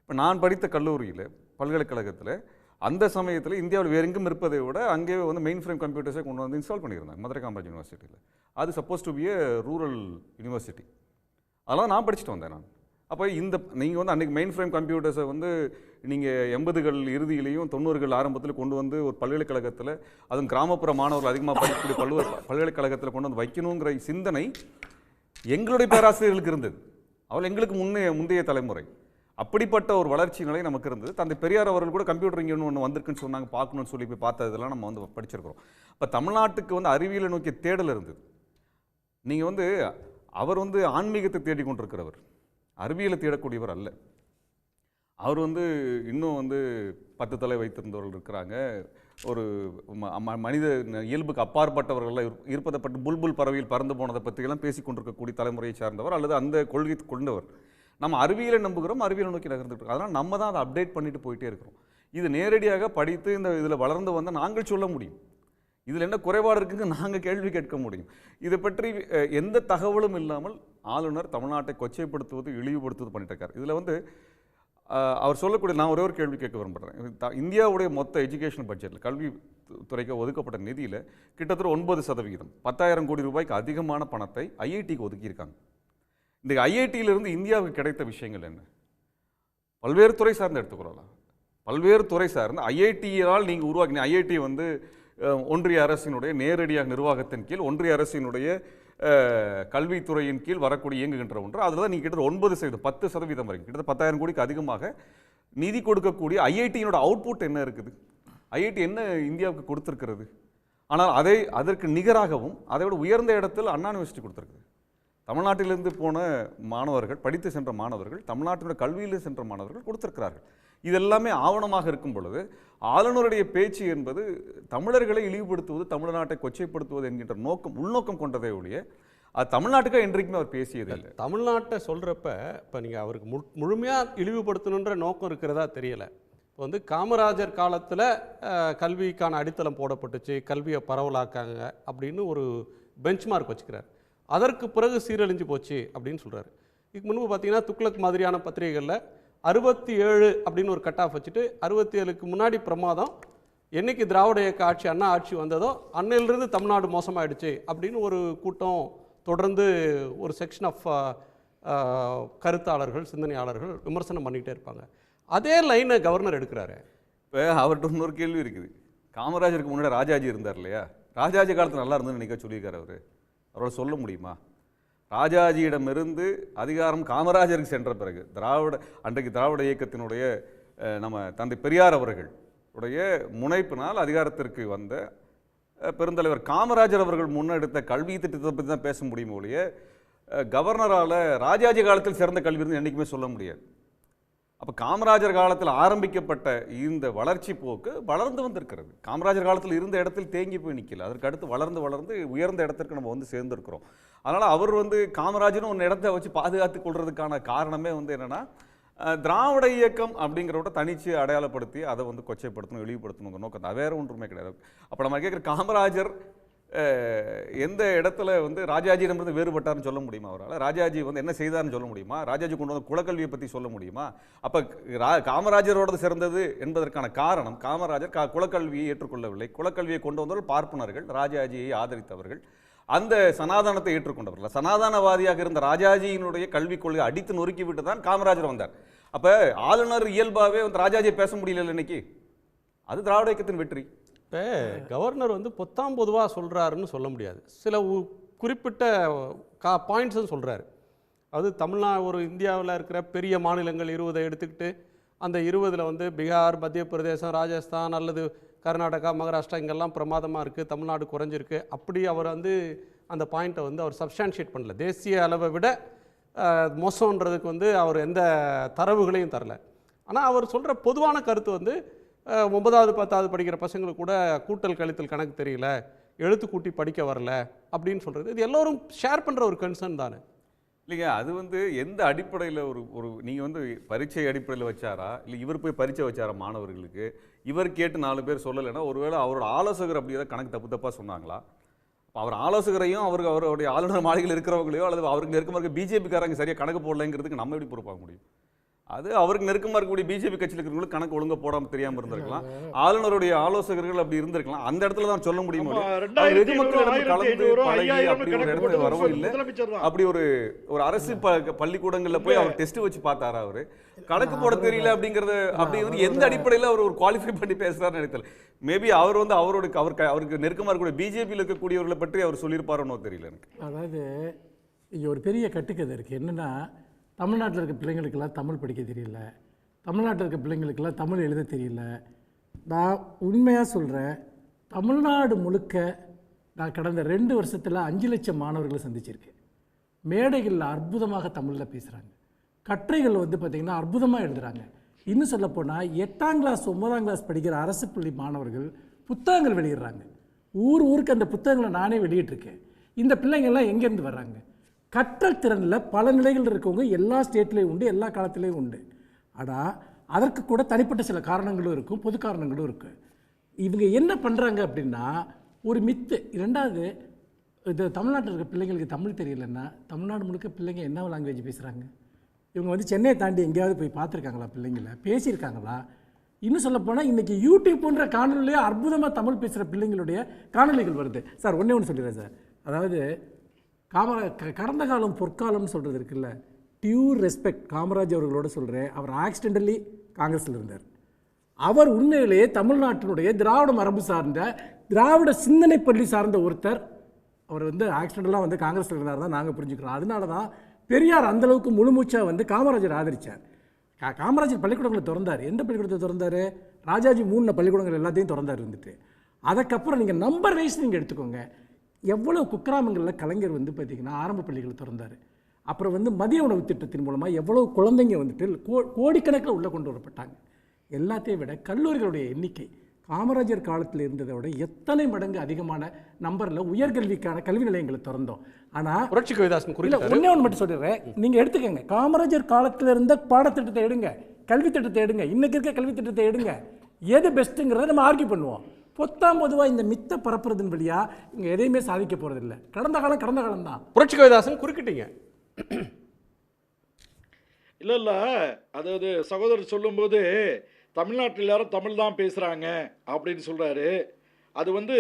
இப்போ நான் படித்த கல்லூரியில், பல்கலைக்கழகத்தில் அந்த சமயத்தில் இந்தியாவில் வேறு எங்கும் இருப்பதை விட அங்கே வந்து மெயின் ஃப்ரேம் கம்ப்யூட்டர்ஸை கொண்டு வந்து இன்ஸ்டால் பண்ணியிருந்தாங்க மதுரை காமராஜ் யூனிவர்சிட்டியில். அது suppose to be a rural university. அதெல்லாம் நான் படிச்சுட்டு வந்தேன் நான். அப்போ நீங்கள் வந்து அன்றைக்கி மெயின் ஃப்ரேம் கம்ப்யூட்டர்ஸை வந்து நீங்கள் 80கள் இறுதியிலையும் 90கள் ஆரம்பத்தில் கொண்டு வந்து ஒரு பல்கலைக்கழகத்தில், அதுவும் கிராமப்புற மாணவர்கள் அதிகமாக படிக்கக்கூடிய பல்கலைக்கழகத்தில் கொண்டு வந்து வைக்கணுங்கிற சிந்தனை எங்களுடைய பேராசிரியர்களுக்கு இருந்தது. அவள் எங்களுக்கு முந்தைய தலைமுறை. அப்படிப்பட்ட ஒரு வளர்ச்சி நிலை நமக்கு இருந்தது. தந்தை பெரியார் அவர்கள் கூட கம்ப்யூட்டர் இங்கே ஒன்று வந்திருக்குன்னு சொன்னாங்க, பார்க்கணும்னு சொல்லி போய் பார்த்ததெல்லாம் நம்ம வந்து படிச்சிருக்கிறோம். இப்போ தமிழ்நாட்டுக்கு வந்து அறிவியலை நோக்கிய தேடல் இருந்தது. நீங்கள் வந்து அவர் வந்து ஆன்மீகத்தை தேடிக்கொண்டிருக்கிறவர், அறிவியலை தேடக்கூடியவர் அல்ல. அவர் வந்து இன்னும் வந்து 10 தலை வைத்திருந்தவர்கள் இருக்கிறாங்க. ஒரு மனித இயல்புக்கு அப்பாற்பட்டவர்கள்லாம் இருப்பதை பற்றி புல்புல் பறவையில் பறந்து போனதை பற்றியெல்லாம் பேசி கொண்டிருக்கக்கூடிய தலைமுறையை சார்ந்தவர் அல்லது அந்த கொள்கை கொண்டவர். நம்ம அறிவியலை நம்புகிறோம், அறிவியலை நோக்கி நகர்ந்துட்டு இருக்கோம். அதனால் நம்ம தான் அதை அப்டேட் பண்ணிட்டு போயிட்டே இருக்கிறோம். இது நேரடியாக படித்து இந்த இதில் வளர்ந்து வந்தால் நாங்கள் சொல்ல முடியும். இதில் என்ன குறைபாடு இருக்குங்க நாங்கள் கேள்வி கேட்க முடியும். இதை பற்றி எந்த தகவலும் இல்லாமல் ஆளுநர் தமிழ்நாட்டை கொச்சைப்படுத்துவது, இழிவுபடுத்துவது பண்ணிட்டு இருக்கார். இதில் வந்து அவர் சொல்லக்கூடிய, நான் ஒரே ஒரு கேள்வி கேட்க விரும்புகிறேன். இந்தியாவுடைய மொத்த எஜுகேஷன் பட்ஜெட்டில் கல்வி துறைக்கு ஒதுக்கப்பட்ட நிதியில் கிட்டத்தட்ட 9%, 10,000 கோடி ரூபாய்க்கு அதிகமான பணத்தை ஐஐடிக்கு ஒதுக்கியிருக்காங்க. இந்த ஐஐடியிலிருந்து இந்தியாவுக்கு கிடைத்த விஷயங்கள் என்ன? பல்வேறு துறை சார்ந்து எடுத்துக்கொள்ளலாம். பல்வேறு துறை சார்ந்து ஐஐடியால் நீங்கள் உருவாக்கின ஐஐடி வந்து ஒன்றிய அரசினுடைய நேரடியாக நிர்வாகத்தின் கீழ், ஒன்றிய அரசினுடைய கல்வித்துறையின் கீழ் வரக்கூடிய இயங்குகின்ற ஒன்று. அதில் தான் நீங்கள் கிட்டத்தட்ட 9%, 10% வரைக்கும், கிட்டத்தட்ட 10,000 கோடிக்கு அதிகமாக நிதி கொடுக்கக்கூடிய ஐஐடியினோட அவுட்புட் என்ன இருக்குது? ஐஐடி என்ன இந்தியாவுக்கு கொடுத்துருக்கிறது? ஆனால் அதற்கு நிகராகவும் அதை விட உயர்ந்த இடத்தில் அண்ணா யூனிவர்சிட்டி கொடுத்துருக்குது. தமிழ்நாட்டிலிருந்து போன மாணவர்கள், படித்து சென்ற மாணவர்கள், தமிழ்நாட்டினுடைய கல்வியில் சென்ற மாணவர்கள் கொடுத்திருக்கிறார்கள். இதெல்லாமே ஆவணமாக இருக்கும் பொழுது ஆளுநருடைய பேச்சு என்பது தமிழர்களை இழிவுபடுத்துவது, தமிழ்நாட்டை கொச்சைப்படுத்துவது என்கின்ற நோக்கம், உள்நோக்கம் கொண்டதே ஒழிய அது தமிழ்நாட்டுக்காக என்றைக்குமே அவர் பேசியது இல்லை. தமிழ்நாட்டை சொல்கிறப்ப இப்போ நீங்கள் அவருக்கு முழுமையாக இழிவுபடுத்தணுன்ற நோக்கம் இருக்கிறதா தெரியலை. இப்போ வந்து காமராஜர் காலத்தில் கல்விக்கான அடித்தளம் போடப்பட்டுச்சு, கல்வியை பரவலாக்காங்க அப்படின்னு ஒரு பெஞ்ச் மார்க் வச்சுக்கிறார். அதற்கு பிறகு சீரழிஞ்சு போச்சு அப்படின்னு சொல்கிறாரு. இதுக்கு முன்பு பார்த்தீங்கன்னா துக்ளக் மாதிரியான பத்திரிகைகளில் 67 அப்படின்னு ஒரு கட் ஆஃப் வச்சுட்டு 67க்கு முன்னாடி பிரமாதம், என்னைக்கு திராவிட இயக்க ஆட்சி, அண்ணா ஆட்சி வந்ததோ அன்னையிலிருந்து தமிழ்நாடு மோசமாயிடுச்சு அப்படின்னு ஒரு கூட்டம் தொடர்ந்து ஒரு செக்ஷன் ஆஃப் கருத்தாளர்கள், சிந்தனையாளர்கள் விமர்சனம் பண்ணிக்கிட்டே இருப்பாங்க. அதே லைனை கவர்னர் எடுக்கிறாரு. இப்போ அவர்கிட்ட இன்னொரு கேள்வி இருக்குது. காமராஜருக்கு முன்னாடி ராஜாஜி இருந்தார் இல்லையா? ராஜாஜி காலத்தில் நல்லா இருந்ததுன்னு நினைக்க சொல்லியிருக்காரு. அவரோட சொல்ல முடியுமா? ராஜாஜியிடமிருந்து அதிகாரம் காமராஜருக்கு சென்ற பிறகு அன்றைக்கு திராவிட இயக்கத்தினுடைய நம்ம தந்தை பெரியார் அவர்கள் உடைய முனைப்பினால் அதிகாரத்திற்கு வந்த பெருந்தலைவர் காமராஜர் அவர்கள் முன்னெடுத்த கல்வி திட்டத்தை பற்றி தான் பேச முடியும் ஒழிய கவர்னரால் ராஜாஜி காலத்தில் சிறந்த கல்வி இருந்து என்றைக்குமே சொல்ல முடியாது. அப்போ காமராஜர் காலத்தில் ஆரம்பிக்கப்பட்ட இந்த வளர்ச்சி போக்கு வளர்ந்து வந்திருக்கிறது. காமராஜர் காலத்தில் இருந்த இடத்தில் தேங்கி போய் நிற்கல, அதற்கு அடுத்து வளர்ந்து உயர்ந்த இடத்திற்கு நம்ம வந்து சேர்ந்துருக்கிறோம். அதனால் அவர் வந்து காமராஜர்னு ஒரு இடத்தை வச்சு பாதுகாத்து கொள்றதுக்கான காரணமே வந்து என்னென்னா, திராவிட இயக்கம் அப்படிங்கிறவட்ட தனிச்சு அடையாளப்படுத்தி அதை வந்து கொச்சைப்படுத்தணும், இழிவுபடுத்தணுங்கிற நோக்கம் தான், வேற ஒன்றுமே கிடையாது. அப்போ நம்ம கேட்குற காமராஜர் எந்த இடத்துல வந்து ராஜாஜியிடமிருந்து வேறுபட்டார்னு சொல்ல முடியுமா? அவரால் ராஜாஜி வந்து என்ன செய்தார்னு சொல்ல முடியுமா? ராஜாஜி கொண்டு வந்த குலக்கல்வியை பற்றி சொல்ல முடியுமா? அப்போ காமராஜரோடு சிறந்தது என்பதற்கான காரணம், காமராஜர் குலக்கல்வியை ஏற்றுக்கொள்ளவில்லை. குலக்கல்வியை கொண்டு வந்தவர்கள் பார்ப்பனர்கள், ராஜாஜியை ஆதரித்தவர்கள், அந்த சனாதனத்தை ஏற்றுக்கொண்டவர்கள். சனாதனவாதியாக இருந்த ராஜாஜியினுடைய கல்விக் கொள்கை அடித்து நொறுக்கிவிட்டு தான் காமராஜர் வந்தார். அப்போ ஆளுநர் இயல்பாகவே வந்து ராஜாஜியை பேச முடியல இன்னைக்கு. அது திராவிட இயக்கத்தின் வெற்றி. இப்போ கவர்னர் வந்து பொத்தாம் பொதுவாக சொல்கிறாருன்னு சொல்ல முடியாது. சில குறிப்பிட்ட பாயிண்ட்ஸும் சொல்கிறாரு. அது ஒரு இந்தியாவில் இருக்கிற பெரிய மாநிலங்கள் 20 எடுத்துக்கிட்டு அந்த 20ல் வந்து பீகார், மத்திய பிரதேசம், ராஜஸ்தான் அல்லது கர்நாடகா, மகாராஷ்டிரா இங்கெல்லாம் பிரமாதமாக இருக்குது, தமிழ்நாடு குறைஞ்சிருக்கு. அப்படி அவர் வந்து அந்த பாயிண்ட்டை வந்து அவர் சப்ஸ்டான்ஷியேட் பண்ணல. தேசிய அளவை விட மோசம்ன்றதுக்கு வந்து அவர் எந்த தரவுகளையும் தரல. ஆனால் அவர் சொல்கிற பொதுவான கருத்து வந்து 9வது 10வது படிக்கிற பசங்களுக்கு கூட கூட்டல் கழித்தல் கணக்கு தெரியல, எழுத்து கூட்டி படிக்க வரல அப்படின்னு சொல்கிறது, இது எல்லோரும் ஷேர் பண்ணுற ஒரு கன்சர்ன் தானே. இல்லைங்க, அது வந்து எந்த அடிப்படையில் ஒரு நீங்கள் வந்து பரீட்சை அடிப்படையில் வச்சாரா, இல்லை இவர் போய் பரீட்சை வச்சாரா மாணவர்களுக்கு? இவர் கேட்டு 4 பேர் சொல்லலைன்னா ஒருவேளை அவரோட ஆலோசகர் அப்படி ஏதாவது கணக்கு தப்பாக சொன்னாங்களா? அவர் ஆலோசகரையும் அவருடைய ஆளுநர் மாளிகையில் இருக்கிறவங்களையோ அல்லது அவருக்கு நெருக்கமாக இருக்க பிஜேபிக்காரங்க சரியாக கணக்கு போடலைங்கிறதுக்கு நம்ம எப்படி பொறுப்பாக முடியும்? அது அவருக்கு நெருக்கமாக இருக்கக்கூடிய பிஜேபி கட்சியில் இருக்கிறவங்களுக்கு கணக்கு ஒழுங்காக போடாமல் தெரியாமல் இருந்திருக்கலாம். ஆளுநருடைய ஆலோசகர்கள் அப்படி இருந்திருக்கலாம். அந்த இடத்துல தான் சொல்ல முடியும். கலந்து பழகி அப்படி ஒரு இடத்துல வரவும் இல்லை. அப்படி ஒரு அரசு பள்ளிக்கூடங்களில் போய் அவர் டெஸ்ட் வச்சு பார்த்தாரா? அவரு கணக்கு போட தெரியல அப்படிங்கறது அப்படி வந்து எந்த அடிப்படையில் அவர் ஒரு குவாலிஃபை பண்ணி பேசுறாருன்னு நினைத்தல. மேபி அவர் வந்து அவருக்கு நெருக்கமாக இருக்கக்கூடிய பிஜேபியில் இருக்கக்கூடியவர்களை பற்றி அவர் சொல்லியிருப்பாரோன்னு தெரியல எனக்கு. அதாவது இங்கே ஒரு பெரிய கட்டுக்கதை இருக்குது. என்னென்னா, தமிழ்நாட்டில் இருக்க பிள்ளைங்களுக்கெல்லாம் தமிழ் படிக்க தெரியல, தமிழ்நாட்டில் இருக்க பிள்ளைங்களுக்கெல்லாம் தமிழ் எழுத தெரியல. நான் உண்மையாக சொல்கிறேன், தமிழ்நாடு முழுக்க நான் கடந்த 2 வருஷத்தில் 5 லட்சம் மாணவர்களை சந்திச்சிருக்கேன். மேடைகளில் அற்புதமாக தமிழில் பேசுகிறாங்க, கட்டுரைகள் வந்து பார்த்திங்கன்னா அற்புதமாக எழுதுகிறாங்க. இன்னும் சொல்லப்போனால் 8ஆம் கிளாஸ் 9ஆம் கிளாஸ் படிக்கிற அரசு பள்ளி மாணவர்கள் புத்தகங்கள் வெளியிடுறாங்க. ஊருக்கு அந்த புத்தகங்களை நானே வெளியிட்டிருக்கேன். இந்த பிள்ளைங்கள்லாம் எங்கேருந்து வர்றாங்க? கற்றல் திறனில் பல நிலைகள் இருக்கவங்க எல்லா ஸ்டேட்லேயும் உண்டு, எல்லா காலத்துலேயும் உண்டு. ஆனால் அதற்கு கூட தனிப்பட்ட சில காரணங்களும் இருக்கும், பொது காரணங்களும் இருக்குது. இவங்க என்ன பண்ணுறாங்க அப்படின்னா, ஒரு மித்து. ரெண்டாவது, இது தமிழ்நாட்டில் இருக்க பிள்ளைங்களுக்கு தமிழ் தெரியலன்னா தமிழ்நாடு முழுக்க பிள்ளைங்க என்ன லாங்குவேஜ் பேசுகிறாங்க? இவங்க வந்து சென்னையை தாண்டி எங்கேயாவது போய் பார்த்துருக்காங்களா? பிள்ளைங்கள பேசியிருக்காங்களா? இன்னும் சொல்லப்போனால் இன்றைக்கி யூடியூப்ன்ற காணொலியிலே அற்புதமாக தமிழ் பேசுகிற பிள்ளைங்களுடைய காணொலிகள் வருது. சார் ஒன்றே ஒன்று சொல்லிடுறேன் சார். அதாவது கடந்த காலம் பொற்காலம்னு சொல்கிறது இருக்குல்ல, டியூர் ரெஸ்பெக்ட் காமராஜ் அவர்களோட சொல்கிறேன். அவர் ஆக்சிடென்டலி காங்கிரஸில் இருந்தார். அவர் உண்மையிலேயே தமிழ்நாட்டினுடைய திராவிட மரபு சார்ந்த திராவிட சிந்தனை பள்ளி சார்ந்த ஒருத்தர். அவர் வந்து ஆக்சிடென்டலாக வந்து காங்கிரஸில் இருந்தார் தான் நாங்கள் புரிஞ்சுக்கிறோம். அதனால தான் பெரியார் அந்தளவுக்கு முழுமூச்சாக வந்து காமராஜர் ஆதரித்தார். காமராஜர் பள்ளிக்கூடங்களை திறந்தார். எந்த பள்ளிக்கூடத்தை திறந்தார்? ராஜாஜி 3 பள்ளிக்கூடங்கள் எல்லாத்தையும் திறந்தார் இருந்துட்டு. அதுக்கப்புறம் நீங்கள் நம்பர் வைஸ் நீங்கள் எடுத்துக்கோங்க, எவ்வளோ குக்கிராமங்களில் கலைஞர் வந்து பார்த்திங்கன்னா ஆரம்ப பள்ளிகளை திறந்தார். அப்புறம் வந்து மதிய உணவு திட்டத்தின் மூலமாக எவ்வளோ குழந்தைங்க வந்துட்டு கோடிக்கணக்கில் உள்ளே கொண்டு வரப்பட்டாங்க. எல்லாத்தையும் விட கல்லூரிகளுடைய எண்ணிக்கை காமராஜர் காலத்தில் இருந்ததை விட எத்தனை மடங்கு அதிகமான நம்பரில் உயர்கல்விக்கான கல்வி நிலையங்களை திறந்தோம். ஆனால் புரட்சி கவிதாசன் இல்லை, ஒன்றே ஒன்று மட்டும் சொல்லிடுறேன். நீங்கள் எடுத்துக்கங்க, காமராஜர் காலத்தில் இருந்த பாடத்திட்டத்தை எடுங்க, கல்வி திட்டத்தை எடுங்க, இன்றைக்கி இருக்க கல்வி திட்டத்தை எடுங்க, எது பெஸ்ட்டுங்கிறத நம்ம ஆர்கியூ பண்ணுவோம். பொதுவாக இந்த மித்த பரப்புறதன் வழியாக இங்கே எதையுமே சாதிக்க போகிறதில்ல. கடந்த காலம் தான். புரட்சி கவிதாசன் குறுக்கிட்டீங்க. இல்லை, அதாவது சகோதரர் சொல்லும்போது தமிழ்நாட்டில் எல்லாரும் தமிழ் தான் பேசுகிறாங்க அப்படின்னு சொல்கிறாரு. அது வந்து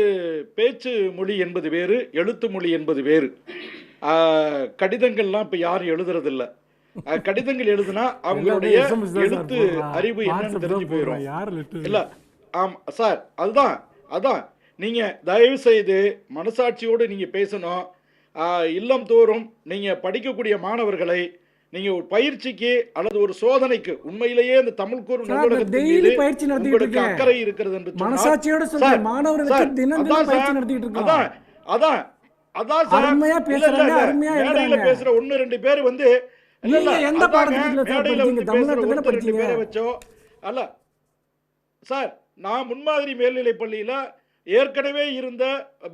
பேச்சு மொழி என்பது வேறு, எழுத்து மொழி என்பது வேறு. கடிதங்கள்லாம் இப்போ யாரும் எழுதுறதில்ல. கடிதங்கள் எழுதுனா அவங்களுடைய எழுத்து அறிவு என்னன்னு தெரிஞ்சு போயிடும். இல்லை, சார், அதுதான் நீங்கள் தயவு செய்து மனசாட்சியோடு நீங்கள் பேசணும். இல்லம் தோறும் நீங்கள் படிக்கக்கூடிய மாணவர்களை நீங்கள் ஒரு பயிற்சிக்கு அல்லது ஒரு சோதனைக்கு உண்மையிலேயே இந்த தமிழ் கூறும் நூலகத்தின் மீது உங்களுக்கு அக்கறை இருக்கிறது என்று பேசுற 1-2 பேர் வந்து வச்சோ அல்ல சார். நான் முன்மாதிரி மேல்நிலை பள்ளியில ஏற்கனவே இருந்த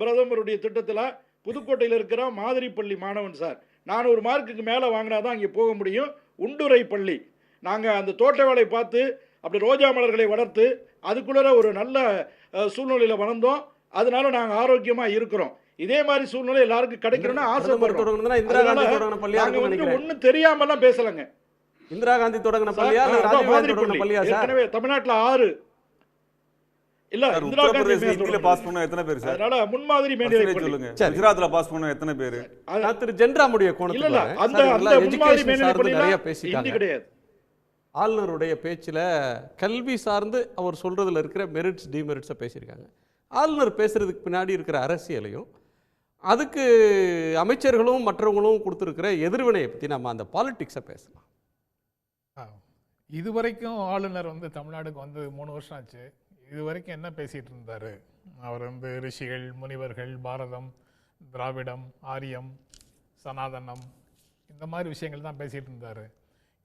பிரதமருடைய திட்டத்தில் புதுக்கோட்டையில் இருக்கிற மாதிரி பள்ளி மாணவன் சார். 400 மார்க்குக்கு மேலே வாங்கினா தான் அங்கே போக முடியும். உண்டுரை பள்ளி. நாங்கள் அந்த தோட்ட வேலை பார்த்து அப்படி ரோஜா மலர்களை வளர்த்து அதுக்குள்ளே ஒரு நல்ல சூழ்நிலையில் வளர்ந்தோம். அதனால நாங்கள் ஆரோக்கியமாக இருக்கிறோம். இதே மாதிரி சூழ்நிலை எல்லாருக்கும் கிடைக்கணும்னு ஆசைப்படுறோம். ஒன்றும் தெரியாமலாம் பேசலைங்க. இந்திரா காந்தி தொடங்கின பள்ளியா? ஏற்கனவே தமிழ்நாட்டில் 6 இல்ல, இந்திரா காந்தி ஹிந்தில பாஸ் பண்ண எத்தனை பேர் சார்? அதனால முன்மாதிரி மேல்நிலை சொல்லுங்க. குஜராத்ல பாஸ் பண்ண எத்தனை பேர்? திரு ஜென்ராமுடைய கோணத்துல இல்ல, அந்த முன்மாதிரி மேல்நிலை பள்ளியில ஹிந்தி கிடையாது. ஆளுநருடைய பேச்சில் கல்வி சார்ந்து அவர் சொல்றதுல இருக்கிற மெரிட்ஸ் டிமெரிட்ஸை பேசியிருக்காங்க. ஆளுநர் பேசுறதுக்கு பின்னாடி இருக்கிற அரசியலையும் அதுக்கு அமைச்சர்களும் மற்றவங்களும் கொடுத்துருக்கிற எதிர்வினையை பற்றி நம்ம அந்த பாலிட்டிக்ஸை பேசலாம். இதுவரைக்கும் ஆளுநர் வந்து தமிழ்நாடுக்கு வந்து 3 வருஷம் ஆச்சு. இது வரைக்கும் என்ன பேசிகிட்டு இருந்தார்? அவர் வந்து ரிஷிகள், முனிவர்கள், பாரதம், திராவிடம், ஆரியம், சனாதனம், இந்த மாதிரி விஷயங்கள் தான் பேசிகிட்டு இருந்தார்.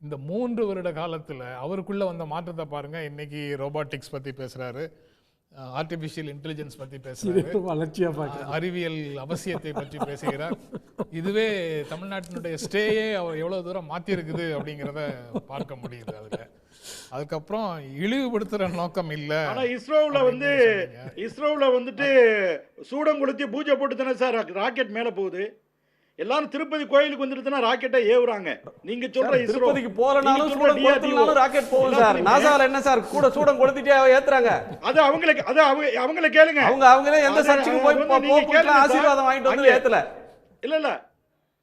இந்த 3 வருட காலத்தில் அவருக்குள்ளே வந்த மாற்றத்தை பாருங்கள். இன்றைக்கி ரோபாட்டிக்ஸ் பற்றி பேசுகிறாரு, ஆர்டிஃபிஷியல் இன்டெலிஜென்ஸ் பற்றி பேசுகிறாரு, அறிவியல் அவசியத்தை பற்றி பேசுகிறார். இதுவே தமிழ்நாட்டினுடைய ஸ்டேயே அவர் எவ்வளோ தூரம் மாற்றிருக்குது அப்படிங்கிறத பார்க்க முடியுது. அதில் அதுக்கப்புறம் இழிவுபடுத்துகிற நோக்கம் இல்லை. ஆனால் இஸ்ரோவில் வந்துட்டு சூடம் கொளுத்தி பூஜை போட்டு தானே சார் ராக்கெட் மேலே போகுது. எல்லாரும் திருப்பதி கோயிலுக்கு வந்துட்டு ராக்கெட்டை ஏவுறாங்க. நீங்க சொல்ற திருப்பதிக்கு போறனாலும் சூடம் கொளுத்தினாலும் ராக்கெட் போகுது சார். நாசால என்ன சார் கூட சூடம் கொளுத்திட்டே ஏத்துறாங்க? அது அவங்கள கேளுங்க. அவங்களே எந்த சர்ச்சுக்கு போய் ஆசீர்வாதம் வாங்கிட்டு வந்து ஏத்தல.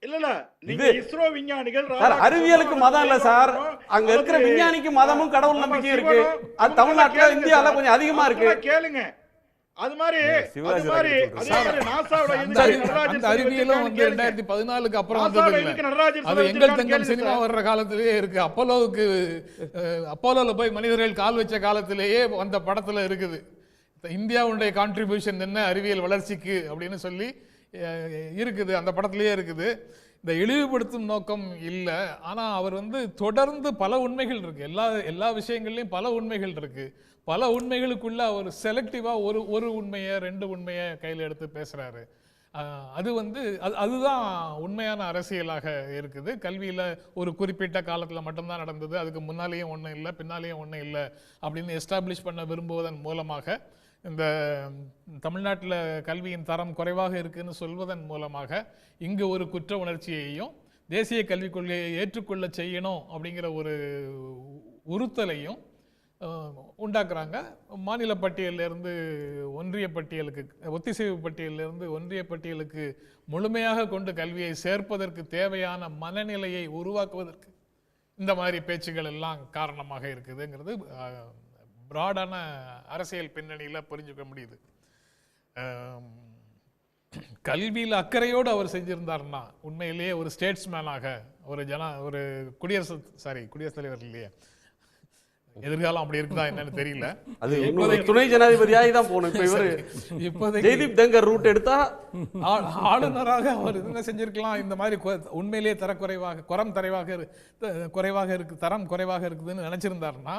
இல்ல நீங்க இஸ்ரோ விஞ்ஞானிகள் அறிவியலுக்கு மதம் இல்ல சார். அங்க இருக்கிற விஞ்ஞானிக்கு மதமும் கடவுள் நம்பிக்கையும் இருக்கு. அது தமிழ்நாட்டுல இந்தியால கொஞ்சம் அதிகமா இருக்கு. கேளுங்க. அது மாதிரி அந்த அறிவியலும் வந்து 2014க்கு அப்புறம் வந்தது. அது எங்கள் தங்கம் சினிமா வர்ற காலத்திலேயே இருக்கு. அப்போலோல போய் மனிதர்கள் கால் வச்ச காலத்திலேயே அந்த படத்துல இருக்குது. இந்தியாவுடைய கான்ட்ரிபியூஷன் என்ன அறிவியல் வளர்ச்சிக்கு அப்படின்னு சொல்லி இருக்குது, அந்த படத்திலேயே இருக்குது. இந்த இழிவுபடுத்தும் நோக்கம் இல்லை. ஆனால் அவர் வந்து தொடர்ந்து பல உண்மைகள் இருக்குது. எல்லா விஷயங்கள்லையும் பல உண்மைகள் இருக்குது. பல உண்மைகளுக்குள்ள அவர் செலக்டிவாக ஒரு உண்மையை 2 உண்மையை கையில் எடுத்து பேசுகிறாரு. அது வந்து அதுதான் உண்மையான அரசியலாக இருக்குது. கல்வியில் ஒரு குறிப்பிட்ட காலத்தில் மட்டும்தான் நடந்தது, அதுக்கு முன்னாலேயும் ஒன்றும் இல்லை பின்னாலேயும் ஒன்றும் இல்லை அப்படின்னு எஸ்டாப்ளிஷ் பண்ண விரும்புவதன் மூலமாக இந்த தமிழ்நாட்டில் கல்வியின் தரம் குறைவாக இருக்குன்னு சொல்வதன் மூலமாக இங்கு ஒரு குற்ற உணர்ச்சியையும் தேசிய கல்விக் கொள்கையை ஏற்றுக்கொள்ள செய்யணும் அப்படிங்கிற ஒரு உறுத்தலையும் உண்டாக்குறாங்க. மாநில பட்டியலிருந்து ஒன்றிய பட்டியலுக்கு, ஒத்திசைவு பட்டியலிருந்து ஒன்றிய பட்டியலுக்கு முழுமையாக கொண்டு கல்வியை சேர்ப்பதற்கு தேவையான மனநிலையை உருவாக்குவதற்கு இந்த மாதிரி பேச்சுகள் எல்லாம் காரணமாக இருக்குதுங்கிறது பிராடான அரசியல் பின்னணியில் புரிஞ்சுக்க முடியுது. கல்வியில் அக்கறையோடு அவர் செஞ்சிருந்தாருன்னா உண்மையிலேயே ஒரு ஸ்டேட்ஸ்மேனாக ஒரு குடியரசுத் தலைவர் இல்லையே, எதிர்காலம் அப்படி இருக்குதா என்னன்னு தெரியல. அது துணை ஜனாதிபதியாகி தான் போகணும். இப்போ இவர் இப்போதைக்கு ஜெய்தீப் தங்கர் ரூட் எடுத்தா ஆளுநராக அவர் என்ன செஞ்சிருக்கலாம், இந்த மாதிரி உண்மையிலேயே தரம் குறைவாக இருக்குதுன்னு நினைச்சிருந்தாருன்னா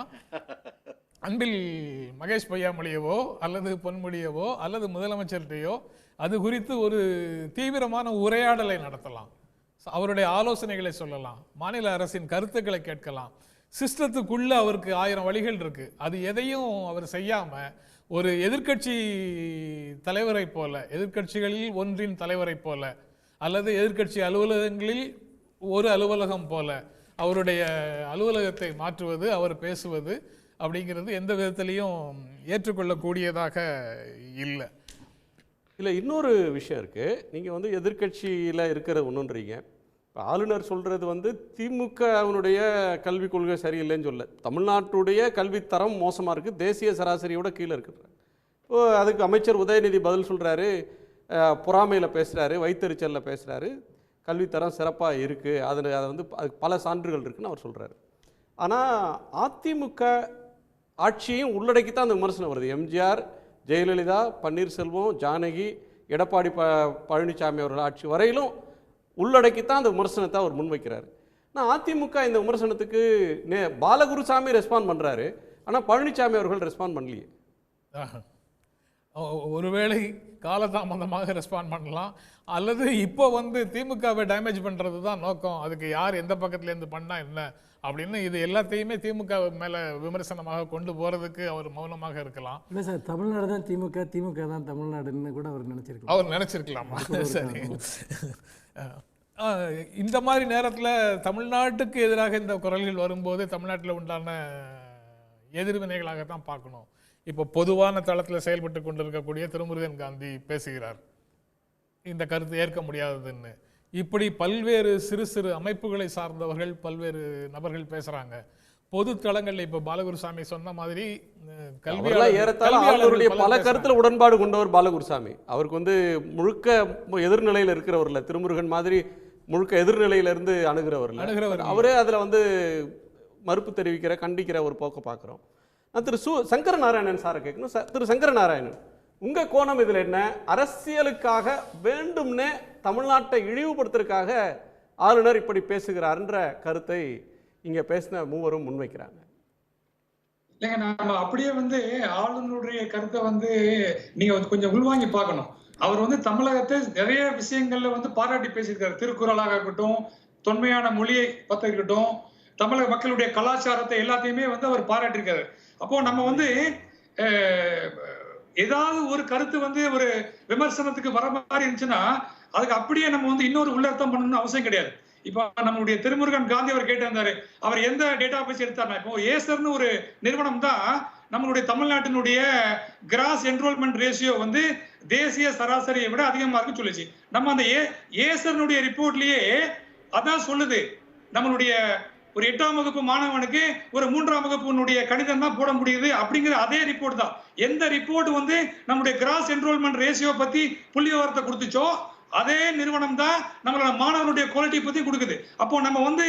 அன்பில் மகேஷ் பொய்யாமொழியவோ அல்லது பொன்முடியவோ அல்லது முதலமைச்சர்கிட்டையோ அது குறித்து ஒரு தீவிரமான உரையாடலை நடத்தலாம், அவருடைய ஆலோசனைகளை சொல்லலாம், மாநில அரசின் கருத்துக்களை கேட்கலாம். சிஸ்டத்துக்குள்ள அவருக்கு 1000 வழிகள் இருக்கு. அது எதையும் அவர் செய்யாம ஒரு எதிர்க்கட்சி தலைவரை போல, எதிர்க்கட்சிகளில் ஒன்றின் தலைவரை போல அல்லது எதிர்க்கட்சி அலுவலகங்களில் ஒரு அலுவலகம் போல அவருடைய அலுவலகத்தை மாற்றுவது, அவர் பேசுவது அப்படிங்கிறது எந்த விதத்திலையும் ஏற்றுக்கொள்ளக்கூடியதாக இல்லை. இல்லை, இன்னொரு விஷயம் இருக்குது. நீங்கள் வந்து எதிர்க்கட்சியில் இருக்கிற ஒன்றுன்றீங்க. இப்போ ஆளுநர் சொல்கிறது திமுக அவனுடைய கல்விக் கொள்கை சரியில்லைன்னு சொல்ல, தமிழ்நாட்டுடைய கல்வித்தரம் மோசமாக இருக்குது, தேசிய சராசரியோட கீழே இருக்குது. இப்போ அதுக்கு அமைச்சர் உதயநிதி பதில் சொல்கிறாரு, பொறாமையில் பேசுகிறாரு, வைத்தறிச்சலில் பேசுகிறாரு, கல்வித்தரம் சிறப்பாக இருக்குது, அதில் அதுக்கு பல சான்றுகள் இருக்குன்னு அவர் சொல்கிறாரு. ஆனால் அதிமுக ஆட்சியையும் உள்ளடக்கி தான் அந்த விமர்சனம் வருது. எம்ஜிஆர், ஜெயலலிதா, பன்னீர்செல்வம், ஜானகி, எடப்பாடி பழனிசாமி அவர்கள் ஆட்சி வரையிலும் உள்ளடக்கித்தான் அந்த விமர்சனத்தை அவர் முன்வைக்கிறார். ஆனால் அதிமுக இந்த விமர்சனத்துக்கு பாலகுருசாமி ரெஸ்பாண்ட் பண்ணுறாரு, ஆனால் பழனிசாமி அவர்கள் ரெஸ்பாண்ட் பண்ணலையே. ஒருவேளை காலதாமதமாக ரெஸ்பாண்ட் பண்ணலாம், அல்லது இப்போ திமுகவை டேமேஜ் பண்ணுறது தான் நோக்கம், அதுக்கு யார் எந்த பக்கத்துலேருந்து பண்ணால் என்ன அப்படின்னு இது எல்லாத்தையுமே திமுக மேலே விமர்சனமாக கொண்டு போகிறதுக்கு அவர் மௌனமாக இருக்கலாம். இல்லை சார், தமிழ்நாடு தான் திமுக தான் தமிழ்நாடுன்னு கூட அவர் நினச்சிருக்கலாமா? சரி, இந்த மாதிரி நேரத்தில் தமிழ்நாட்டுக்கு எதிராக இந்த குரல்கள் வரும்போது தமிழ்நாட்டில் உண்டான எதிர்வினைகளாகத்தான் பார்க்கணும். இப்போ பொதுவான தளத்தில் செயல்பட்டு கொண்டிருக்கக்கூடிய திருமுருகன் காந்தி பேசுகிறார், இந்த கருத்து ஏற்க முடியாததுன்னு. இப்படி பல்வேறு சிறு சிறு அமைப்புகளை சார்ந்தவர்கள், பல்வேறு நபர்கள் பேசுறாங்க பொது தளங்கள்ல. இப்போ பாலகுருசாமி சொன்ன மாதிரி கல்வியாளர்களுடைய பல கருத்துல உடன்பாடு கொண்டவர் பாலகுருசாமி. அவருக்கு முழுக்க எதிர்நிலையில் இருக்கிறவர் இல்லை, திருமுருகன் மாதிரி முழுக்க எதிர்நிலையில இருந்து அணுகிறவர். அவரே அதுல மறுப்பு தெரிவிக்கிற, கண்டிக்கிற ஒரு போக்க பார்க்குறோம். நான் திரு சங்கர நாராயணன் சாரை கேட்கணும். திரு சங்கர நாராயணன், உங்க கோணம் இதுல என்ன? அரசியலுக்காக வேண்டும்னே தமிழ்நாட்டை இழிவுபடுத்துறதுக்காக ஆளுநர் இப்படி பேசுகிறார்ன்ற கருத்தை இங்க பேசின மூவரும் முன்வைக்கிறாங்க. இல்லைங்க, நாம அப்படியே ஆளுநருடைய கருத்தை நீங்க கொஞ்சம் உள்வாங்கி பார்க்கணும். அவர் தமிழகத்தை நிறைய விஷயங்கள்ல பாராட்டி பேசியிருக்காரு. திருக்குறளாக இருக்கட்டும், தொன்மையான மொழியை பத்தி இருக்கட்டும், தமிழக மக்களுடைய கலாச்சாரத்தை எல்லாத்தையுமே அவர் பாராட்டியிருக்காரு. அப்போ நம்ம ஏதாவது ஒரு கருத்து ஒரு விமர்சனத்துக்கு வர மாதிரி இருந்துச்சுன்னா அதுக்கு அப்படியே நம்ம இன்னொரு உள்ளர்த்தம் பண்ணணும்னு அவசியம் கிடையாது. இப்ப நம்மளுடைய திருமுருகன் காந்தி அவர் கேட்டிருந்தாரு, அவர் எந்த டேட்டா பேஸ் எடுத்தாருன்னா, இப்போ ஏசர்னு ஒரு நிறுவனம் தான் நம்மளுடைய தமிழ்நாட்டினுடைய கிராஸ் என்ரோல்மெண்ட் ரேஷியோ தேசிய சராசரியை விட அதிகமா இருக்குன்னு சொல்லிச்சு. நம்ம அந்த ஏசர்னுடைய ரிப்போர்ட்லயே அதான் சொல்லுது, நம்மளுடைய ஒரு 8ஆம் வகுப்பு மாணவனுக்கு ஒரு 3ஆம் வகுப்பு கணிதம் தான் போட முடியுது அப்படிங்கிற அதே ரிப்போர்ட் தான். எந்த ரிப்போர்ட் நம்முடைய கிராஸ் என்ரோல்மெண்ட் ரேஷியோ பத்தி புள்ளி விவரத்தை கொடுத்துச்சோ அதே நிறுவனம் தான் நம்மளோட மாணவனுடைய குவாலிட்டி பத்தி கொடுக்குது. அப்போ நம்ம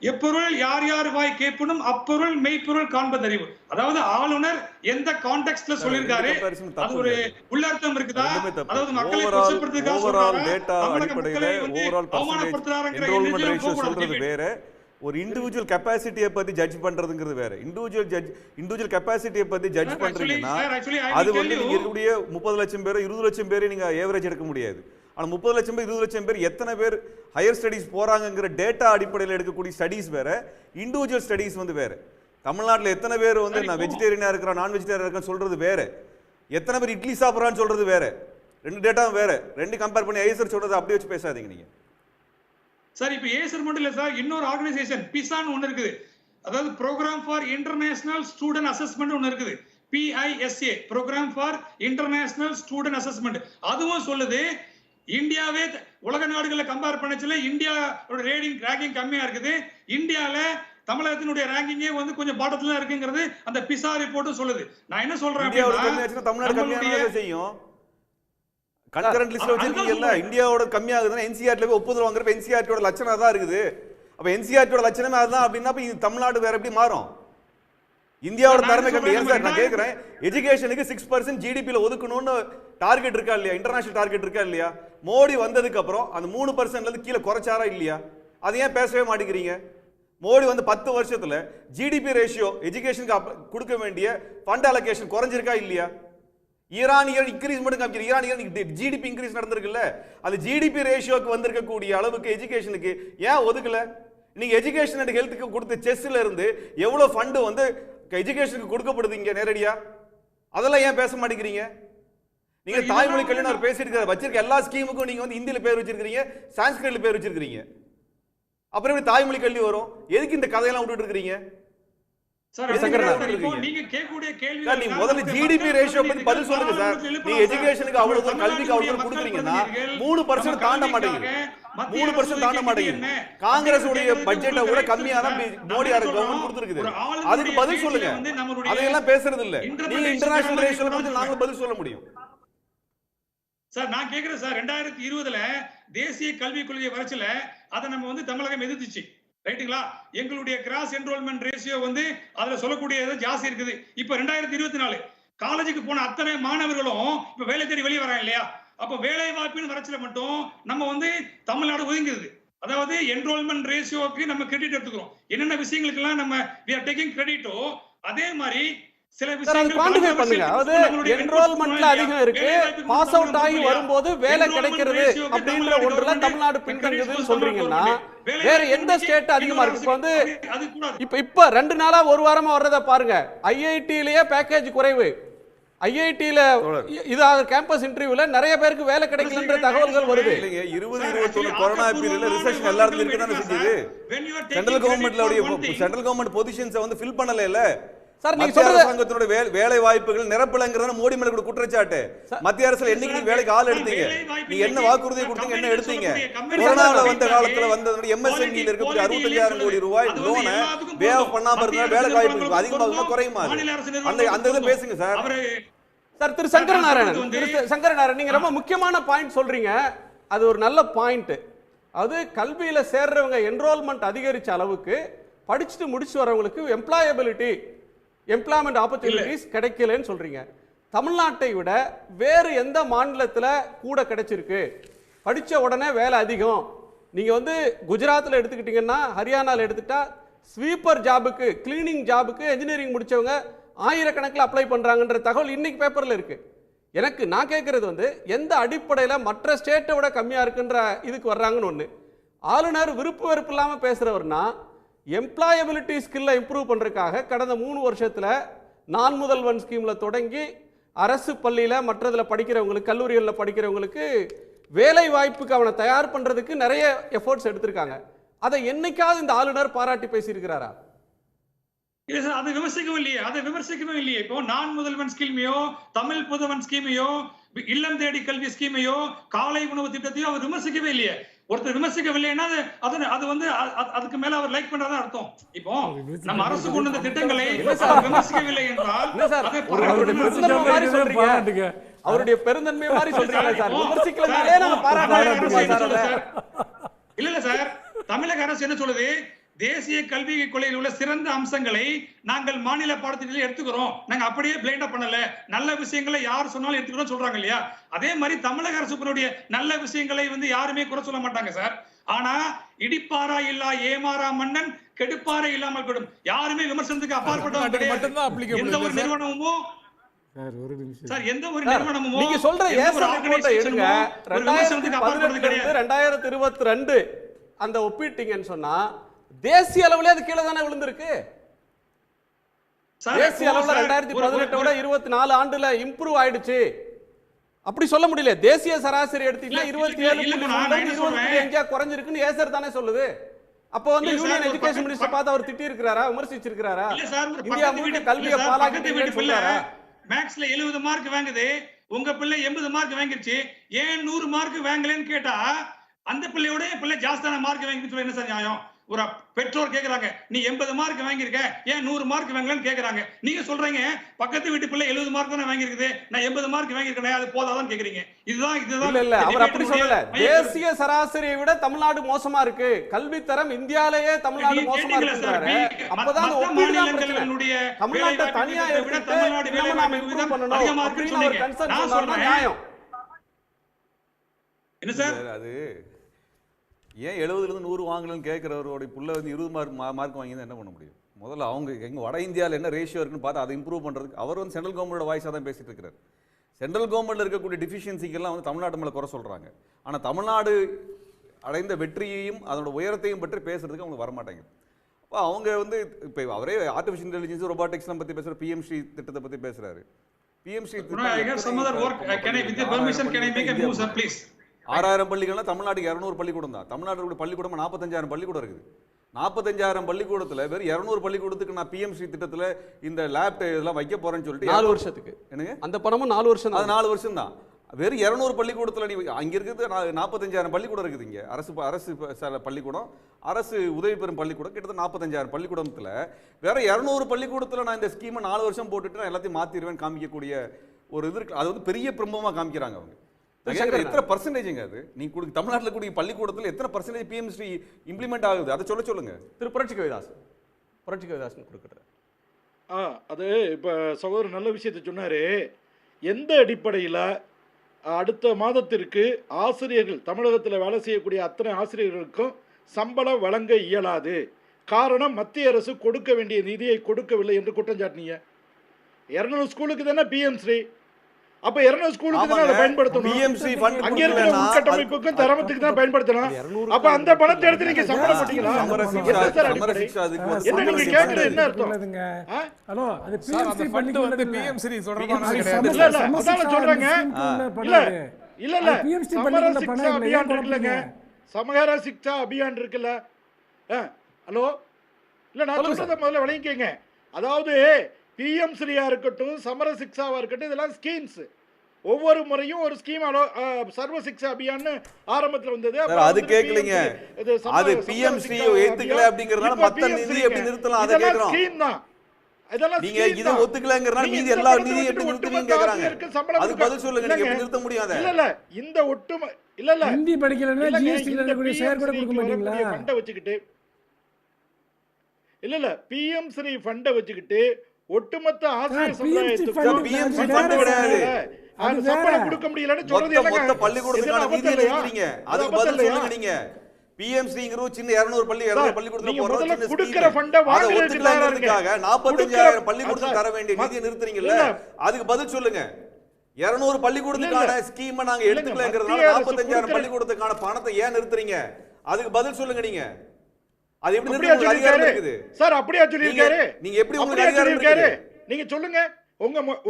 எப்பொருள் யார் யார் வாய் கேட்பனும் அப்பொருள் மெய்ப்பொருள் காண்பதறிவு. அதாவது ஆளுநர் எந்த கான்டெக்ஸ்ட்ல சொல்லியிருக்காரு, அது ஒரு உள்ளர்த்தம் இருக்குதா, அதாவது மக்களை கொச்சப்படுத்துறதுக்காக சொல்றாரா, மக்களை அவமானப்படுத்துறாருங்கிற வேற, ஒரு இண்டிவிஜுவல் கெப்பாசிட்டியை பத்தி ஜட்ஜ் பண்றதுங்கிறது வேற. இண்டிவிஜுவல் கெப்பாசிட்டியை பத்தி ஜட்ஜ் பண்றீங்கன்னா அது நீங்க இருக்கக்கூடிய 30 லட்சம் பேர் 20 லட்சம் பேர் நீங்க ஏவரேஜ் எடுக்க முடியாது. ஆனா 30 லட்சம் பேர் 20 லட்சம் பேர் எத்தனை பேர் ஹையர் ஸ்டடீஸ் போறாங்கிற டேட்டா அடிப்படையில் எடுக்கக்கூடிய ஸ்டடீஸ் வேற, இண்டிவிஜுவல் ஸ்டடீஸ் வேற. தமிழ்நாட்டில் எத்தனை பேர் நான் வெஜிடேரியனா இருக்கிறேன், நான் வெஜிடேரியனா இருக்கேன்னு சொல்றது வேற. எத்தனை பேர் இட்லி சாப்பிட்றான்னு சொல்றது வேற, ரெண்டு டேட்டாவும் வேற. ரெண்டு கம்பேர் பண்ணி ஏசர் சொல்றது அப்படியே வச்சு பேசாதீங்க நீங்க. சார் இப்போ ஏசர் மட்டும் இல்ல சார், இன்னொரு ஆர்கனைசேஷன் பிசான்னு ஒன்று இருக்குது, அதாவது programme for international student assessment ஒன்று இருக்குது, PISA, programme for international student assessment. அதுவும் சொல்லுது இந்தியாவே உலக நாடுகளை கம்பேர் பண்ணச்சுல இந்தியாவோட ரேங்கிங் கம்மியா இருக்குது, இந்தியால தமிழகத்தினுடைய ரேங்கிங்கே வந்து கொஞ்சம் பாட்டத்துல இருக்குங்கிறது அந்த பிசா ரிப்போர்ட்டும் சொல்லுது. நான் என்ன சொல்றேன் அப்படின்னா தமிழ்நாடு கம்மியாக செய்யும். கன்கரண்ட் லிஸ்ட்ல வச்சிருக்கீங்கல்ல, இந்தியாவோட கம்மியாகுதுன்னா NCERT ஒப்புதல் வாங்குறப்ப NCERT லட்சணம் தான் இருக்குது. அப்ப NCERT லட்சணமே அதுதான் அப்படின்னா தமிழ்நாடு வேற எப்படி மாறும்? இந்தியாவோட தரமே கம்மி. ஏன் சார் நான் கேட்கிறேன், எஜுகேஷனுக்கு 6% GDP-ல ஒதுக்கணும்னு டார்கெட் இருக்கா இல்லையா, இன்டர்நேஷனல் டார்கெட் இருக்கா இல்லையா? மோடி வந்ததுக்கு அப்புறம் அந்த 3%ல இருந்து கீழே குறைச்சாரா இல்லையா? அது ஏன் பேசவே மாட்டேங்கிறீங்க? மோடி வந்து 10 வருஷத்துல GDP ரேஷியோ எஜுகேஷனுக்கு கொடுக்க வேண்டிய ஃபண்ட் அலோகேஷன் குறைஞ்சிருக்கா இல்லையா? ஈரானியர் இன்க்ரீஸ் மட்டும் காமிக்கிறீங்க. ஈரானியர் GDP இன்க்ரீஸ் நடந்திருக்குல்ல, அது GDP ரேஷியோக்கு வந்திருக்கக்கூடிய அளவுக்கு எஜுகேஷனுக்கு ஏன் ஒதுக்கல? நீங்க எஜுகேஷன் அண்ட் ஹெல்த்துக்கு கொடுத்த செஸ்ல இருந்து எவ்வளவு ஃபண்ட் வந்து எஜுகேஷனுக்கு கொடுக்கப்படுது இங்க நேரடியா? அதெல்லாம் ஏன் பேச மாட்டேங்கிறீங்க? நீங்க தாய்மொழி கல்வின்னு அவர் பேசிட்டு வச்சிருக்க எல்லா ஸ்கீமுக்கும் நீங்க வந்து ஹிந்தியில பேர் வச்சிருக்கீங்க, சான்ஸ்கிரிட்ல பேர் வச்சிருக்கீங்க. அப்புறம் எப்படி தாய்மொழி கல்வி வரும்? எதுக்கு இந்த கதையெல்லாம் விட்டுட்டு இருக்கீங்க? நீங்க கேட்கக்கூடிய கேள்வி, நீங்க முதல்ல GDP ரேஷியோ பத்தி பதில் சொல்லுங்க சார். நீங்க எஜுகேஷனுக்கு அவ்வளவு கல்விக்கு அவ்வளவு கொடுக்குறீங்கன்னா 3% தாண்ட மாட்டேங்குது. 3% தாண்ட மாட்டேங்குது. காங்கிரஸ் உடைய பட்ஜெட்டை விட கம்மியா தான் மோடி கவர்மெண்ட் கொடுத்துருக்குது. அதுக்கு பதில் சொல்லுங்க. அதையெல்லாம் பேசுறது இல்ல. நீங்க இன்டர்நேஷனல் ரேஷியோல பத்தி நாங்க பதில் சொல்ல முடியும் சார். நான் கேக்குறேன் சார், 2020ல தேசிய கல்விக் கொள்கை வரச்சுல அதை நம்ம வந்து தமிழகம் எதிர்த்துச்சு, ரைட்டுங்களா? எங்களுடைய கிராஸ் என்ரோல்மெண்ட் ரேஷியோ வந்து அதுல சொல்லக்கூடியது ஜாஸ்தி இருக்குது. இப்ப 2024 காலேஜுக்கு போன அத்தனை மாணவர்களும் இப்ப வேலை தேடி வெளியே வராங்க இல்லையா? அப்ப வேலை வாய்ப்புன்னு வரச்சுல மட்டும் நம்ம வந்து தமிழ்நாடு ஒதுங்குது. அதாவது என்ரோல்மெண்ட் ரேஷியோக்கு நம்ம கிரெடிட் எடுத்துக்கிறோம். என்னென்ன விஷயங்களுக்கு எல்லாம் நம்ம we are taking credit, அதே மாதிரி சில விஷயங்கள் குவான்டிஃபை பண்ணுங்க. அதாவது என்ரோல்மென்ட்ல அதிகம் இருக்கு, பாஸ் அவுட் ஆகி வரும்போது வேலை கிடைக்கிறது அப்படின்ற ஒன்றுல தமிழ்நாடு பின்தங்குதுன்னு சொல்றீங்கன்னா வேற எந்த ஸ்டேட் அதிகமா இருக்கு? இப்ப வந்து இப்ப 2 நாளா ஒரு வாரமா வர்றத பாருங்க. IIT-லயே பேக்கேஜ் குறைவு, IIT-ல இதாக கேம்பஸ் இன்டர்வியூல நிறைய பேருக்கு வேலை கிடைக்கலன்ற தகவல்கள் வருது. 2021 கொரோனா பீரியட்ல ரிசெஷன் எல்லாரும் இருக்குதானே செஞ்சது. சென்ட்ரல் கவர்மெண்ட் பொசிஷன்ஸ் வந்து ஃபில் பண்ணல சார். நீங்க சொல்றது அரசாங்கத்தினுடைய வேலை வாய்ப்புகள் நிரப்பலங்கறத மோடி மேல கூட குற்றச்சாட்டு. மத்திய அரசுல என்னைக்கு வேலைக்கு ஆள் எடுத்தீங்க? நீங்க என்ன வாக்குறுதி கொடுத்தீங்க, என்ன எடுத்தீங்க? கொரோனால வந்த காலத்துல வந்தது MSME-ல இருக்கக்கூடிய 65,000 கோடி ரூபாய் லோனை பே ஆஃப் பண்ணாம இருந்தா வேலை வாய்ப்பு அதிகமாகுமா குறையுமா? அந்த இதை பேசுங்க சார். சார் திரு சங்கரநாராயணன், நீங்க ரொம்ப முக்கியமான பாயிண்ட் சொல்றீங்க. அது ஒரு நல்ல பாயிண்ட். அது கல்வியில சேர்றவங்க என்ரோல்மெண்ட் அதிகரிச்ச அளவுக்கு படிச்சுட்டு முடிச்சு வரவங்களுக்கு எம்ப்ளாய்மெண்ட் ஆப்பர்ச்சுனிட்டிஸ் கிடைக்கலன்னு சொல்றீங்க. தமிழ்நாட்டை விட வேறு எந்த மாநிலத்தில் கூட கிடைச்சிருக்கு? படித்த உடனே வேலை அதிகம். நீங்க வந்து குஜராத்தில் எடுத்துக்கிட்டீங்கன்னா, ஹரியானாவில் எடுத்துட்டா ஸ்வீப்பர் ஜாபுக்கு, கிளீனிங் ஜாபுக்கு என்ஜினியரிங் முடிச்சவங்க ஆயிரக்கணக்கில் அப்ளை பண்றாங்கன்ற தகவல் இன்னைக்கு பேப்பர்ல இருக்கு. நான் கேட்கறது வந்து எந்த அடிப்படையில் மற்ற ஸ்டேட்டை விட கம்மியா இருக்குன்ற இதுக்கு வர்றாங்கன்னு ஒன்று. ஆளுநர் விருப்பு வெறுப்பு இல்லாமல் பேசுறவர்னா எம்ப்ளாயபிலிட்டி ஸ்கில்லை இம்ப்ரூவ் பண்ணுறதுக்காக கடந்த 3 வருஷத்தில் நான் முதல்வன் ஸ்கீமில் தொடங்கி அரசு பள்ளியில் மற்றதில் படிக்கிறவங்களுக்கு, கல்லூரிகளில் படிக்கிறவங்களுக்கு வேலை வாய்ப்புக்கு அவனை தயார் பண்ணுறதுக்கு நிறைய எஃபோர்ட்ஸ் எடுத்திருக்காங்க. அதை என்னைக்காவது இந்த ஆளுநர் பாராட்டி பேசியிருக்கிறாரா? இல்ல சார், அதை விமர்சிக்கவே இல்லையே. இப்போ நான் முதல்வன் ஸ்கீமையோ, தமிழ் புதவன் ஸ்கீமையோ, இல்லம் தேடி கல்வி ஸ்கீமையோ, காலை உணவு திட்டத்தையோ அவர் விமர்சிக்கவே இல்லையே. ஒருத்தர் விமர்சிக்கவில்லைன்னா அது வந்து அதுக்கு மேல அவர் லைக் பண்றதா அர்த்தம். இப்போ நம்ம அரசு கொண்டு வந்த திட்டங்களை விமர்சிக்கவில்லை என்றால் அவருடைய பெருந்தன்மை மாதிரி சொல்றீங்க சார். விமர்சிக்கலனாலே நாங்க பாராட்டலாம். இல்ல சார், தமிழக அரசு என்ன சொல்லுது? தேசிய கல்வி கொள்கையில் உள்ள சிறந்த அம்சங்களை நாங்கள் மாநில பாடத்திட்டத்தில் எடுத்துக்கிறோம், நாங்க அப்படியே பிளைண்டா பண்ணல, நல்ல விஷயங்களை யார் சொன்னாலும் எடுத்துக்கிறோம் சொல்றாங்க இல்லையா? அதே மாதிரி தமிழக அரசுடைய நல்ல விஷயங்களை வந்து யாருமே குறை சொல்ல மாட்டாங்க சார். ஆனா இடிப்பாரா இல்லா ஏமாறா மன்னன் கெடுப்பாரா இல்லாமல் படும். யாருமே விமர்சனத்துக்கு அப்பாற்பட்டவங்க கிடையாது. எந்த ஒரு நிறுவனமும் எந்த ஒரு நிறுவனமும் நீங்க சொல்ற எடுங்க 2022 அந்த ஒப்பிட்டீங்கன்னு சொன்னா தேசிய அளவுல அது கீழே தானே விழுந்திருக்கு. சார், தேசிய அளவுல சார், 2018 விட 24 ஆண்டுல இம்ப்ரூவ் ஆயிடுச்சு. அப்படி சொல்ல முடியல. தேசிய சராசரி எடுத்தீங்கன்னா இல்ல, 27.5 குறைஞ்சிருக்குன்னு ஏசர் தானே சொல்லுது. அப்போ வந்து இல்ல சார், யூனியன் ஒரு எஜுகேஷன் பக்கத்து- மினிஸ்டர் பார்த்து அவர் திட்டி இருக்கிறாரா, விமர்சிச்சிருக்கிறாரா? இல்ல சார், ஒரு இந்தியா பக்கத்து முழுக்க வீட்டு- கல்வியை இல்ல சார், பக்கத்து பாலாக்கிட்டீங்கன்னு வீட்டு பிள்ளை சொல்றாரா? மேக்ஸ்ல 70 மார்க் வாங்குது, உங்க பிள்ளை 80 மார்க் வாங்கிருச்சு, ஏன் 100 மார்க் வாங்கலன்னு கேட்டா அந்த பிள்ளையோட என் பிள்ளை ஜாஸ்தியான மார்க் வாங்கிட்டு சொல்ல என்ன சார் நியாயம்? ஒரு பெற்றோர் கேக்குறாங்க, நீ 80 மார்க் வாங்கியிருக்க, ஏன் 100 மார்க் வாங்கலன்னு கேக்குறாங்க. நீங்க சொல்றீங்க பக்கத்து வீட்டு பிள்ளை 70 மார்க் தானே வாங்கியிருக்குது, நான் 80 மார்க் வாங்கியிருக்கேன், அது போதாதான் கேக்குறீங்க. இதுதான் இல்ல அவர் அப்படி சொல்லல. தேசிய சராசரியை விட தமிழ்நாடு மோசமா இருக்கு, கல்வி தரம் இந்தியாலயே தமிழ்நாடு மோசமா இருக்குன்றாரு. அப்பதான் அந்த ஒப்பீடு தான் பிரச்சனை. தமிழ்நாட்டை தனியா எடுத்துட்டு இன்னும் நாம இம்ப்ரூவ் பண்ணணும் அப்படின்னு அவர் கன்சர்ன் சொன்னாருன்னா நியாயம். என்ன சார் அது ஏன் 70லேருந்து 100 வாங்கலன்னு கேட்குறவருடைய புள்ள வந்து 20 மார்க் வாங்கி தான் என்ன பண்ண முடியும்? முதல்ல அவங்க எங்கள் வட இந்தியாவில் என்ன ரேஷியோ இருக்குன்னு பார்த்து அதை இம்ப்ரூவ் பண்ணுறதுக்கு அவர் வந்து சென்ட்ரல் கவர்மெண்டோட வாய்ஸாக தான் பேசிட்டு இருக்கிறார். சென்ட்ரல் கவர்மெண்ட்டில் இருக்கக்கூடிய டிஃபிஷியன்சிக்கெல்லாம் வந்து தமிழ்நாட்டு மேலே குறை சொல்கிறாங்க. ஆனால் தமிழ்நாடு அடைந்த வெற்றியையும் அதனோட உயரத்தையும் பற்றி பேசுறதுக்கு அவங்க வரமாட்டாங்க. அப்போ அவங்க வந்து இப்போ அவரே ஆர்டிஃபிஷியல் இன்டெலிஜென்ஸ் ரொபாட்டிக்ஸ்லாம் பற்றி பேசுகிற பிஎம்ஸ்ரீ திட்டத்தை பற்றி பேசுகிறாரு. பிஎம்ஸ்ரீ திட்டம் 6000 பள்ளிகள்லாம் தமிழ்நாட்டுக்கு 200 பள்ளிக்கூடம் தான். தமிழ்நாட்டுடைய பள்ளிக்கூடம் 45,000 பள்ளிக்கூடம் இருக்குது. 45,000 பள்ளிக்கூடத்தில் வெறும் 200 பள்ளிக்கூடத்துக்கு நான் பிஎம்ஸ்ரீ திட்டத்தில் இந்த லேப் இதெல்லாம் வைக்க போறேன்னு சொல்லிட்டு 4 வருஷத்துக்கு என்னங்க அந்த பணமும் 4 வருஷம் தான். அது 4 வருஷம் தான். வெறும் 200 பள்ளிக்கூடத்தில் நீ அங்கே இருக்குது 45,000 பள்ளிக்கூடம் இருக்குது. இங்கே அரசு பள்ளிக்கூடம், அரசு உதவி பெறும் பள்ளிக்கூடம் கிட்டத்தட்ட 45,000 பள்ளிக்கூடத்தில் வேற 200 பள்ளிக்கூடத்தில் நான் இந்த ஸ்கீமை 4 வருஷம் போட்டுட்டு நான் எல்லாத்தையும் மாற்றிடுவேன் காமிக்கக்கூடிய ஒரு இது இருக்கு. அது வந்து பெரிய பிரம்பமாக காமிக்கிறாங்க அவங்க. எத்தனை பர்சன்டேஜ் அது நீ தமிழ்நாட்டில் கூடிய பள்ளிக்கூடத்தில் எத்தனை பர்சன்டேஜ் பிஎம்ஸ்ரீ இம்ப்ளிமெண்ட் ஆகுது அதை சொல்லுங்க. திரு புரட்சி கவிதாஸ் கொடுக்குறாரு. அது இப்போ சகோதரர் நல்ல விஷயத்தை சொன்னார். எந்த அடிப்படையில் அடுத்த மாதத்திற்கு ஆசிரியர்கள் தமிழகத்தில் வேலை செய்யக்கூடிய அத்தனை ஆசிரியர்களுக்கும் சம்பளம் வழங்க இயலாது, காரணம் மத்திய அரசு கொடுக்க வேண்டிய நிதியை கொடுக்கவில்லை என்று குற்றம் சாட்டினீங்க. 200 ஸ்கூலுக்கு தானே பிஎம்ஸ்ரீ, அப்ப 200 ஸ்கூலுக்கு தான் அதை பயன்படுத்தணும். பிஎம்ஸ்ரீ ஃபண்ட் அங்க இருக்கிற உட்கட்டமைப்புக்கும் தரமத்துக்கு தான் பயன்படுத்தணும். அப்ப அந்த பணத்தை எடுத்து நீங்க சம்பளம் போட்டீங்களா? என்ன நீங்க கேக்குறது என்ன அர்த்தம்? ஹலோ அது சார், அந்த ஃபண்ட் வந்து பிஎம்ஸ்ரீ தொடர்பான இல்ல இல்ல அதான் சொல்றாங்க. இல்ல இல்ல சமர சிக்ஷா அபியான் இருக்குல்லங்க, சமகார சிக்ஷா அபியான் இருக்குல்ல. ஹலோ இல்ல நான் சொல்றத முதல்ல விளங்கிக்கங்க. அதாவது பிஎம்ஸ்ரீயா இருக்கட்டும், சமர சிக்ஷாவா இருக்கட்டும், இதெல்லாம் ஸ்கீம்ஸ். ஒவ்வொரு முறையும் ஒரு ஸ்கீம் சர்வ சிக்ஷா அபியான் ஆரம்பத்துல வந்தது. அது கேட்கலீங்க, அது பிஎம்ஸ்ரீ ஏத்துக்கல அப்படிங்கறதால மத்த நிதி எப்படி நிறுத்தலாம் அதை கேக்குறோம். ஸ்கீம் தான் இதெல்லாம். நீங்க இத ஒத்துக்கலங்கறனால மீதி எல்லா நிதி எப்படி நிறுத்துவீங்க கேக்குறாங்க. அதுக்கு பதில் சொல்லுங்க, நீங்க எப்படி நிறுத்த முடியாது? இல்ல இல்ல இந்த ஒட்டுமை இல்ல இல்ல ஹிந்தி படிக்கலன்னா ஜிஎஸ்டி ல இருக்கக்கூடிய ஷேர் கூட கொடுக்க மாட்டீங்களா? ஃபண்ட வச்சுக்கிட்டு இல்ல இல்ல பிஎம்ஸ்ரீ ஃபண்ட வச்சுக்கிட்டு ஒட்டுமொத்த ஆசிரியர் சமுதாயத்துக்கு பிஎம்ஸ்ரீ ஃபண்ட் கிடையாது. அது சம்பளம் கொடுக்க முடியலன்னு சொல்றது என்னங்க? மொத்த பள்ளிக்கூடத்துக்கான நிதியை நிறுத்துறீங்க. அதுக்கு பதில் சொல்லுங்க. நீங்க பிஎம்ஸ்ரீங்கறது சின்ன 200 பள்ளிக்கூடத்துல போற சின்ன குடுக்குற ஃபண்ட வாங்குறதுக்கு 45,000 பள்ளிக்கூடத்துக்கு தர வேண்டிய நிதியை நிறுத்துறீங்கல்ல, அதுக்கு பதில் சொல்லுங்க. 200 பள்ளிக்கூடத்துக்கான ஸ்கீமை நாங்க எடுத்துக்கலங்கறதுனால 45,000 பள்ளிக்கூடத்துக்கான பணத்தை ஏன் நிறுத்துறீங்க? அதுக்கு பதில் சொல்லுங்க. நீங்க அது எப்படி நிறுத்த அதிகாரம் இருக்குது சார்? அப்படியே சொல்லிருக்காரு. நீங்க எப்படி உங்களுக்கு அதிகாரம் இருக்கு? நீங்க சொல்லுங்க.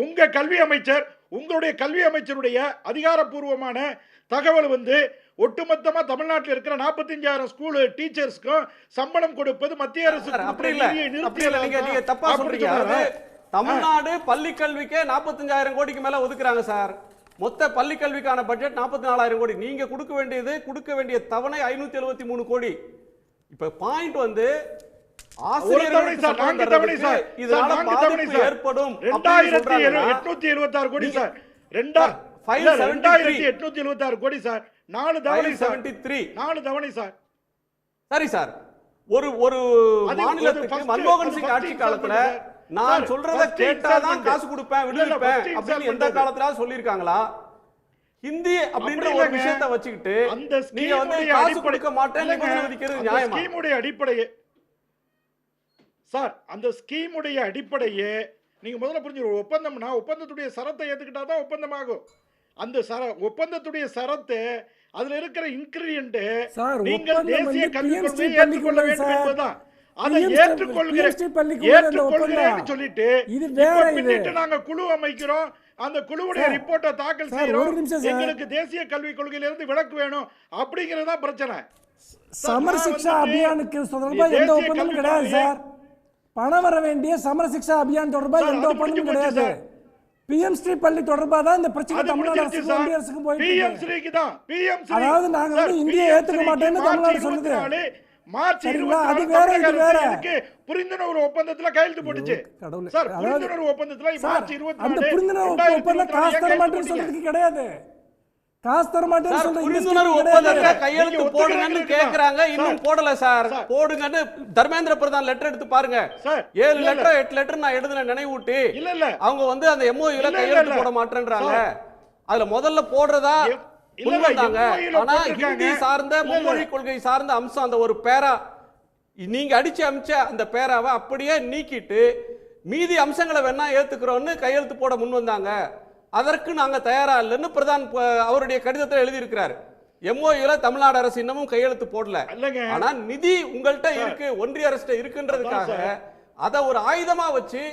உங்க கல்வி அமைச்சர், உங்களுடைய கல்வி அமைச்சருடைய அதிகாரப்பூர்வமான தகவல் வந்து ஒட்டுமொத்தமா தமிழ்நாட்டில் இருக்கிற 45,000 ஸ்கூல் டீச்சர்ஸ்க்கும் சம்பளம் கொடுப்பது மத்திய அரசு. அப்படி இல்ல, நீங்க தப்பா சொல்றீங்க. தமிழ்நாடு பள்ளி கல்விக்கே 45,000 கோடிக்கு மேல ஒதுக்குறாங்க சார். மொத்த பள்ளி கல்விக்கான பட்ஜெட் 44,000 கோடி. நீங்க கொடுக்க வேண்டிய தவணை 573 கோடி. இப்ப பாயிண்ட் வந்து ஆசிரியர்களுக்கு சம்பளம் தரதுக்கு இதனால பாதிப்பு ஏற்படும். 2876 கோடி சார். 2876 கோடி சார். 4 தவணை சார். 4 தவணை சார். சரி சார், ஒரு மாநிலத்துக்கு மன்மோகன் சிங் ஆட்சி காலத்துல நான் சொல்றத கேட்டாதான் காசு கொடுப்பேன் விடுவிப்பேன் அப்படின்னு எந்த காலத்துல சொல்லிருக்காங்களா? ஹிந்தி அப்படின்ற ஒரு விஷயத்தை வச்சுக்கிட்டு நீங்க வந்து காசு கொடுக்க மாட்டேன்னு விதிக்கிறது நியாயமா? ஸ்கீமுடைய அடிப்படையே சார், அந்த ஸ்கீமுடைய அடிப்படையே நீங்க முதல்ல புரிஞ்சு. ஒப்பந்தம்னா ஒப்பந்தத்துடைய சரத்தை ஏத்துக்கிட்டா தான் ஒப்பந்தம் ஆகும். அந்த ஒப்பந்தத்துடைய சரத்தை அதுல இருக்கிற இன்கிரியன்ட் நீங்கள் தேசிய கல்விக் கொள்கையை ஏற்றுக்கொள்ள வேண்டும் என்பதுதான். அதை ஏற்றுக்கொள்கிறேன்னு சொல்லிட்டு இது வேற, பின்னிட்டு நாங்க குழு அமைக்கிறோம், அந்த குழுவுடைய ரிப்போர்ட்டை தாக்கல் செய்யறோம், எங்களுக்கு தேசிய கல்விக் கொள்கையிலிருந்து விலக்கு வேணும் அப்படிங்கிறது தான் பிரச்சனை. சமர சிக்ஷா அபியானுக்கு தொடர்பாக எந்த ஒப்பந்தமும் கிடையாது சார். பணம் வர வேண்டிய சமர சிக்ஷா அபியான் தொடர்பாக எந்த ஒப்பந்தமும் கிடையாது. பிஎம் ஸ்ரீ பள்ளி தொடர்பாக தான் இந்த பிரச்சனை தமிழ்நாடு அரசுக்கு ஒன்றிய அரசுக்கு போயிட்டு இருக்கு. அதாவது நாங்க வந்து இந்தியை ஏத்துக்க மாட்டேன்னு தமிழ்நாடு சொல்லுது. மார்ச் அது வேற, இது வேற. புரிந்துணர்வு ஒப்பந்தத்துல கையெழுத்து போட்டுச்சு சார். புரிந்துணர்வு ஒப்பந்தத்துல மார்ச் 24 அந்த புரிந்துணர்வு ஒப்பந்தம் காசு தர மாட்டேன்னு சொல்றதுக்கு கிடையாது. காசு தர மாட்டேன்னு சொல்ற புரிந்துணர்வு ஒப்பந்தத்தை கையெழுத்து போடுங்கன்னு கேக்குறாங்க, இன்னும் போடல சார். போடுங்கன்னு தர்மேந்திர பிரதான் லெட்டர் எடுத்து பாருங்க. 7 லெட்டர் 8 லெட்டர் நான் எழுதுன நினைவூட்டி அவங்க வந்து அந்த MOUல கையெழுத்து போட மாட்டேன்றாங்க. அதுல முதல்ல போடுறதா முன்வந்தாங்க. ஆனா ஹிந்தி சார்ந்த மும்மொழி கொள்கை சார்ந்த அம்சம் அந்த ஒரு பேரா நீங்க அடிச்சு அமிச்ச அந்த பேராவை அப்படியே நீக்கிட்டு மீதி அம்சங்களை வேணா ஏத்துக்கிறோம்னு கையெழுத்து போட முன் வந்தாங்க. அதற்கு நாங்க தயாரா இல்லைன்னு பிரதான் அவருடைய கடிதத்தில் எழுதியிருக்கிறார். MOUல தமிழ்நாடு அரசு இன்னமும் கையெழுத்து போடல. ஆனா நிதி உங்கள்கிட்ட இருக்கு, ஒன்றிய அரசு இருக்குன்றதுக்காக அதை ஒரு ஆயுதமா வச்சு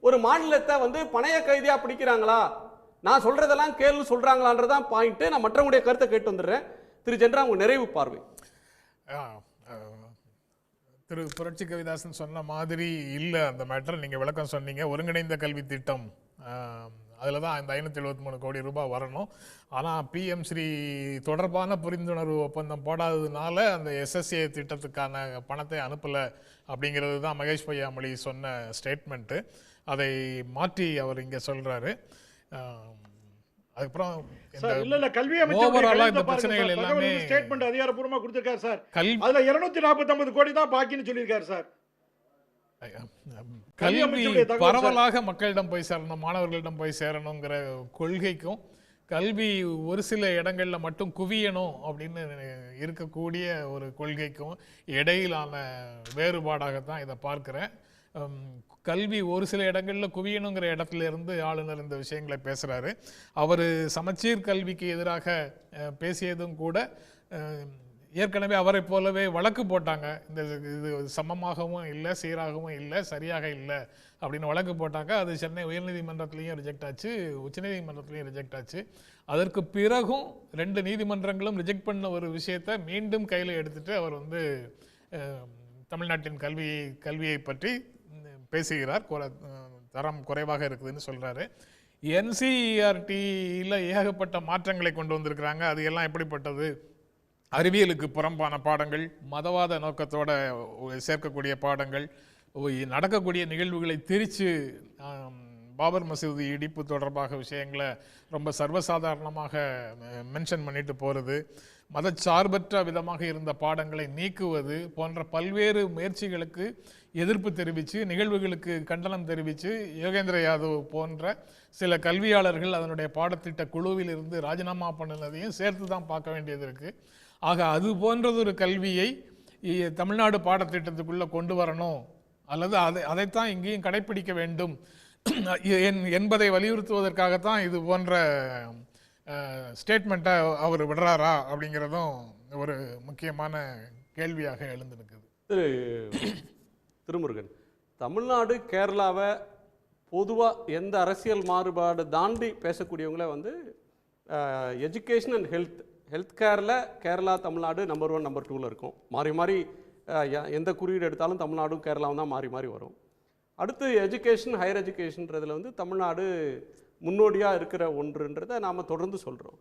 ஒரு மாநிலத்தை வந்து பணைய கைதியா பிடிக்கிறாங்களா? நான் சொல்றதெல்லாம் கேள்வி சொல்றாங்களான்றதான் பாயிண்ட். நான் மற்றவங்களுடைய கருத்தை கேட்டு வந்துடுறேன். திரு ஜென்ரா, உங்க நிறைவு பார்வை. திரு புரட்சி கவிதாசன் சொன்ன மாதிரி இல்லை அந்த மேட்டர். நீங்கள் விளக்கம் சொன்னீங்க. ஒருங்கிணைந்த கல்வி திட்டம் அதில் தான் இந்த 573 கோடி ரூபாய் வரணும். ஆனால் PM ஸ்ரீ தொடர்பான புரிந்துணர்வு ஒப்பந்தம் போடாததுனால அந்த SSA திட்டத்துக்கான பணத்தை அனுப்பலை அப்படிங்கிறது தான் மகேஷ் பொய்யாமொழி சொன்ன ஸ்டேட்மெண்ட்டு. அதை மாற்றி அவர் இங்கே சொல்கிறாரு. அதுக்கப்புறம் கல்வி பிரச்சனைகள் எல்லாமே ஸ்டேட்மெண்ட் அதிகாரப்பூர்வமா கொடுத்திருக்காரு சார். அதுல 249 கோடி தான் பாக்கின்னு சொல்லியிருக்காரு சார். கல்வி பரவலாக மக்களிடம் போய் சேரணும், மாணவர்களிடம் போய் சேரணுங்கிற கொள்கைக்கும் கல்வி ஒரு சில இடங்கள்ல மட்டும் குவியணும் அப்படின்னு இருக்கக்கூடிய ஒரு கொள்கைக்கும் இடையிலான வேறுபாடாகத்தான் இதை பார்க்கிறேன். கல்வி ஒரு சில இடங்களில் குவியணுங்கிற இடத்துல இருந்து ஆளுநர் இந்த விஷயங்களை பேசுகிறாரு. அவர் சமச்சீர் கல்விக்கு எதிராக பேசியதும் கூட ஏற்கனவே அவரை போலவே வழக்கு போட்டாங்க. இந்த இது சமமாகவும் இல்லை, சீராகவும் இல்லை, சரியாக இல்லை அப்படின்னு வழக்கு போட்டாங்க. அது சென்னை உயர்நீதிமன்றத்திலையும் ரிஜெக்ட் ஆச்சு, உச்சநீதிமன்றத்திலையும் ரிஜெக்ட் ஆச்சு. அதற்கு பிறகும் 2 நீதிமன்றங்களும் ரிஜெக்ட் பண்ண ஒரு விஷயத்தை மீண்டும் கையில் எடுத்துட்டு அவர் வந்து தமிழ்நாட்டின் கல்வியை பற்றி பேசுகிறார். தரம் குறைவாக இருக்குதுன்னு சொல்கிறாரு. NCERTயில் ஏகப்பட்ட மாற்றங்களை கொண்டு வந்திருக்கிறாங்க. அது எல்லாம் எப்படிப்பட்டது? அறிவியலுக்கு புறம்பான பாடங்கள், மதவாத நோக்கத்தோடு சேர்க்கக்கூடிய பாடங்கள், நடக்கக்கூடிய நிகழ்வுகளை திரித்து பாபர் மசூதி இடிப்பு தொடர்பாக விஷயங்களை ரொம்ப சர்வசாதாரணமாக மென்ஷன் பண்ணிட்டு போகிறது, மதச்சார்பற்ற விதமாக இருந்த பாடங்களை நீக்குவது போன்ற பல்வேறு முயற்சிகளுக்கு எதிர்ப்பு தெரிவித்து, நிகழ்வுகளுக்கு கண்டனம் தெரிவித்து யோகேந்திர யாதவ் போன்ற சில கல்வியாளர்கள் அதனுடைய பாடத்திட்ட குழுவில் இருந்து ராஜினாமா பண்ணினதையும் சேர்த்து தான் பார்க்க வேண்டியது இருக்குது. ஆக அது போன்றதொரு கல்வியை தமிழ்நாடு பாடத்திட்டத்துக்குள்ளே கொண்டு வரணும், அல்லது அதைத்தான் இங்கேயும் கடைப்பிடிக்க வேண்டும் என்பதை வலியுறுத்துவதற்காகத்தான் இது போன்ற ஸ்டேட்மெண்ட்டை அவர் விடுறாரா அப்படிங்கிறதும் ஒரு முக்கியமான கேள்வியாக எழுந்திருக்குது. திருமுருகன், தமிழ்நாடு கேரளாவை பொதுவாக எந்த அரசியல் மாறுபாடு தாண்டி பேசக்கூடியவங்கள வந்து எஜுகேஷன் அண்ட் ஹெல்த் கேரில் கேரளா தமிழ்நாடு நம்பர் 1 நம்பர் 2ல் இருக்கும். மாறி மாறி எந்த குறியீடு எடுத்தாலும் தமிழ்நாடும் கேரளாவும் தான் மாறி மாறி வரும். அடுத்து எஜுகேஷன், ஹையர் எஜுகேஷன்றதில் வந்து தமிழ்நாடு முன்னோடியாக இருக்கிற ஒன்றுன்றதை நாம் தொடர்ந்து சொல்கிறோம்.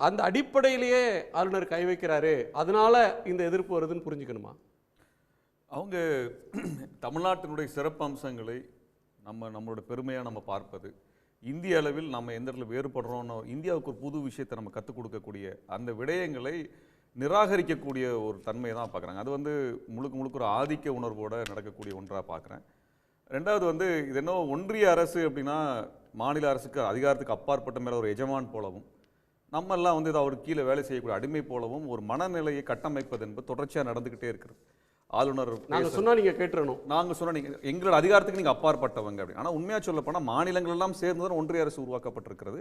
அந்த அடிப்படையிலேயே ஆளுநர் கை வைக்கிறாரு, அதனால இந்த எதிர்ப்பு வருதுன்னு புரிஞ்சுக்கணுமா? அவங்க தமிழ்நாட்டினுடைய சிறப்பு அம்சங்களை நம்மளோட பெருமையாக நம்ம பார்ப்பது, இந்திய அளவில் நம்ம எந்த இடத்துல வேறுபடுறோம்னோ இந்தியாவுக்கு ஒரு புது விஷயத்தை நம்ம கற்றுக் கொடுக்கக்கூடிய அந்த விடயங்களை நிராகரிக்கக்கூடிய ஒரு தன்மையை தான் பார்க்குறாங்க. அது வந்து முழுக்க ஒரு ஆதிக்க உணர்வோடு நடக்கக்கூடிய ஒன்றாக பார்க்குறேன். ரெண்டாவது வந்து இது என்ன ஒன்றிய அரசு அப்படின்னா மாநில அரசுக்கு அதிகாரத்துக்கு அப்பாற்பட்ட மேலே ஒரு எஜமான் போலவும், நம்ம எல்லாம் வந்து இது அவருக்கு கீழே வேலை செய்யக்கூடிய அடிமை போலவும் ஒரு மனநிலையை கட்டமைப்பது என்பது தொடர்ச்சியாக நடந்துக்கிட்டே இருக்கிறது. ஆளுநர் நாங்கள் சொன்னால் நீங்கள் கேட்டுறணும், நாங்கள் சொன்னால் நீங்கள் எங்களோட அதிகாரத்துக்கு நீங்கள் அப்பாற்பட்டவங்க அப்படி. ஆனால் உண்மையாக சொல்ல போனால் மாநிலங்கள் எல்லாம் சேர்ந்து தான் ஒன்றிய அரசு உருவாக்கப்பட்டிருக்கிறது.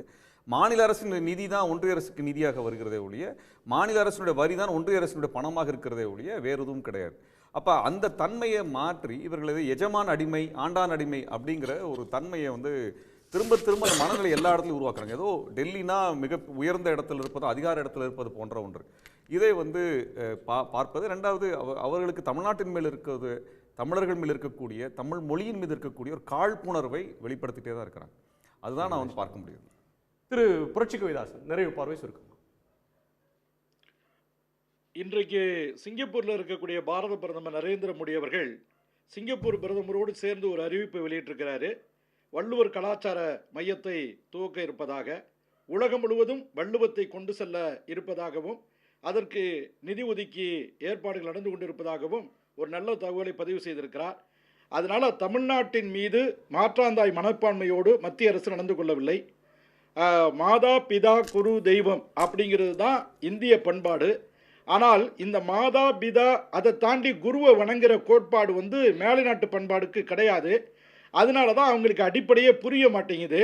மாநில அரசின் நிதி தான் ஒன்றிய அரசுக்கு நிதியாக வருகிறதே ஒழிய, மாநில அரசினுடைய வரி தான் ஒன்றிய அரசினுடைய பணமாக இருக்கிறதே ஒழிய வேறு எதுவும் கிடையாது. அப்போ அந்த தன்மையை மாற்றி இவர்களது எஜமான் அடிமை ஆண்டான் அடிமை அப்படிங்கிற ஒரு தன்மையை வந்து திரும்ப திரும்ப அந்த மனநிலை எல்லா இடத்துலையும் உருவாக்குறாங்க. ஏதோ டெல்லினா மிக உயர்ந்த இடத்துல இருப்பது, அதிகார இடத்துல இருப்பது போன்ற ஒன்று. இதை வந்து பார்ப்பது. ரெண்டாவது, அவர்களுக்கு தமிழ்நாட்டின் மேல் இருக்கிறது, தமிழர்கள் மேல் இருக்கக்கூடிய, தமிழ் மொழியின் மீது இருக்கக்கூடிய ஒரு காழ்ப்புணர்வை வெளிப்படுத்திட்டே தான் இருக்கிறாங்க. அதுதான் நான் வந்து பார்க்க முடியும். திரு புரட்சி கவிதாசன், நிறைவு பார்வை சுருக்கம். இன்றைக்கு சிங்கப்பூரில் இருக்கக்கூடிய பாரத பிரதமர் நரேந்திர மோடி அவர்கள் சிங்கப்பூர் பிரதமரோடு சேர்ந்து ஒரு அறிவிப்பை வெளியிட்டிருக்கிறாரு. வள்ளுவர் கலாச்சார மையத்தை துவக்க இருப்பதாக, உலகம் முழுவதும் வள்ளுவத்தை கொண்டு செல்ல இருப்பதாகவும், அதற்கு நிதி ஒதுக்கி ஏற்பாடுகள் நடந்து கொண்டிருப்பதாகவும் ஒரு நல்ல தகவலை பதிவு செய்திருக்கிறார். அதனால் தமிழ்நாட்டின் மீது மாற்றாந்தாய் மனப்பான்மையோடு மத்திய அரசு நடந்து கொள்ளவில்லை. மாதா பிதா குரு தெய்வம் அப்படிங்கிறது தான் இந்திய பண்பாடு. ஆனால் இந்த மாதா பிதா அதை தாண்டி குருவை வணங்குற கோட்பாடு வந்து மேலை நாட்டு பண்பாடுக்கு கிடையாது. அதனால தான் அவங்களுக்கு அடிப்படையே புரிய மாட்டேங்குது.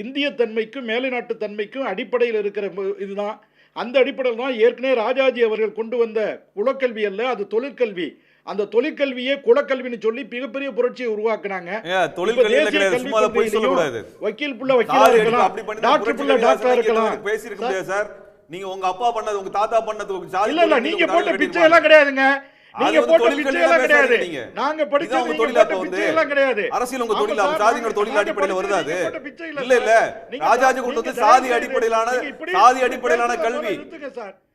இந்திய தன்மைக்கும் மேலை நாட்டு தன்மைக்கும் அடிப்படையில் இருக்கிற இதுதான். அந்த அடிப்படையில் தான் ஏற்கனவே ராஜாஜி அவர்கள் கொண்டு வந்த குலக்கல்வி அல்ல, அது தொழிற்கல்வி. அந்த தொழிற்கல்வியே குலக்கல்வின்னு சொல்லி மிகப்பெரிய புரட்சியை உருவாக்குனாங்க. வக்கீல் புள்ள வக்கீலா இருக்கலாம், டாக்டர் புள்ள டாக்டரா இருக்கலாம். பேசியிருக்க முடியாது சார். நீங்க உங்க அப்பா பண்ணது, உங்க தாத்தா பண்ணது இல்ல இல்ல, நீங்க போட்ட பிச்சை எல்லாம் கிடையாதுங்க. நீங்க போட்ட பிச்சை எல்லாம் கிடையாது. நாங்க படிச்சது நீங்க போட்ட பிச்சை எல்லாம் கிடையாது. அரசியல் உங்க தொழில், சாதியோட தொழில் அடிப்படையில் வருது. அது இல்ல இல்ல, ராஜாஜி கொண்டு வந்து சாதி அடிப்படையிலான கல்வி,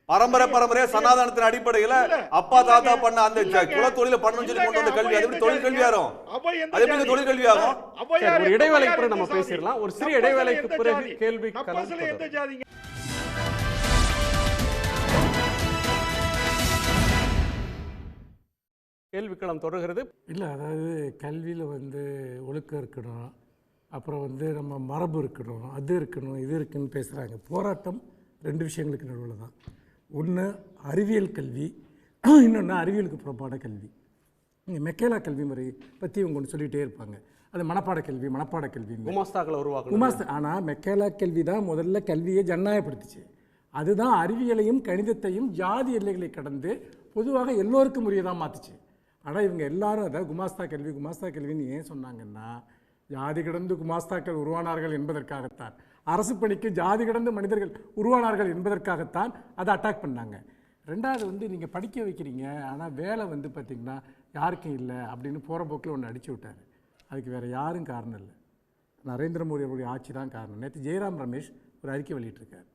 பரம்பரையா சனாதனத்தின் அடிப்படையில அப்பா தாத்தா பண்ண அந்த குல தொழில பண்ணணும்னு சொல்லி கொண்டு வந்த கல்வி, அது எப்படி தொழில் கல்வி ஆகும்? அது எப்படி தொழில் கல்வி ஆகும்? ஒரு இடைவேளைக்கு பிறகு நம்ம பேசிடலாம். ஒரு சிறிய இடைவேளைக்கு பிறகு கேள்வி கேள்விக்களம் தொடர்கிறது. இல்லை, அதாவது கல்வியில் வந்து ஒழுக்கம் இருக்கணும், அப்புறம் வந்து நம்ம மரபு இருக்கணும், அது இருக்கணும், இது இருக்குன்னு பேசுகிறாங்க. போராட்டம் 2 விஷயங்களுக்கு நடுவில் தான். ஒன்று அறிவியல் கல்வி, இன்னொன்று அறிவியலுக்கு புறப்பாட கல்வி. மெக்கேலா கல்வி முறை பற்றி இவங்க ஒன்று சொல்லிகிட்டே இருப்பாங்க. அது மனப்பாட கல்வி குமாஸ்தாக்களை உருவாக்க. ஆனால் மெக்கேலா கல்வி தான் முதல்ல கல்வியை ஜனநாயகப்படுத்துச்சு. அதுதான் அறிவியலையும் கணிதத்தையும் ஜாதி எல்லைகளை கடந்து பொதுவாக எல்லோருக்கும் உரியதாக மாற்றுச்சு. ஆனால் இவங்க எல்லாரும் அதாவது குமாஸ்தா கல்வின்னு ஏன் சொன்னாங்கன்னா, ஜாதி கடந்து குமாஸ்தாக்கள் உருவானார்கள் என்பதற்காகத்தான், அரசு பணிக்கு ஜாதி கடந்து மனிதர்கள் உருவானார்கள் என்பதற்காகத்தான் அதை அட்டாக் பண்ணாங்க. ரெண்டாவது வந்து நீங்கள் படிக்க வைக்கிறீங்க, ஆனால் வேலை வந்து பார்த்திங்கன்னா யாருக்கும் இல்லை அப்படின்னு போகிற போக்கில் ஒன்று அடித்து விட்டார். அதுக்கு வேறு யாரும் காரணம் இல்லை, நரேந்திர மோடி அவருடைய ஆட்சி தான் காரணம். நேற்று ஜெயராம் ரமேஷ் ஒரு அறிக்கை வெளியிட்டிருக்கார்.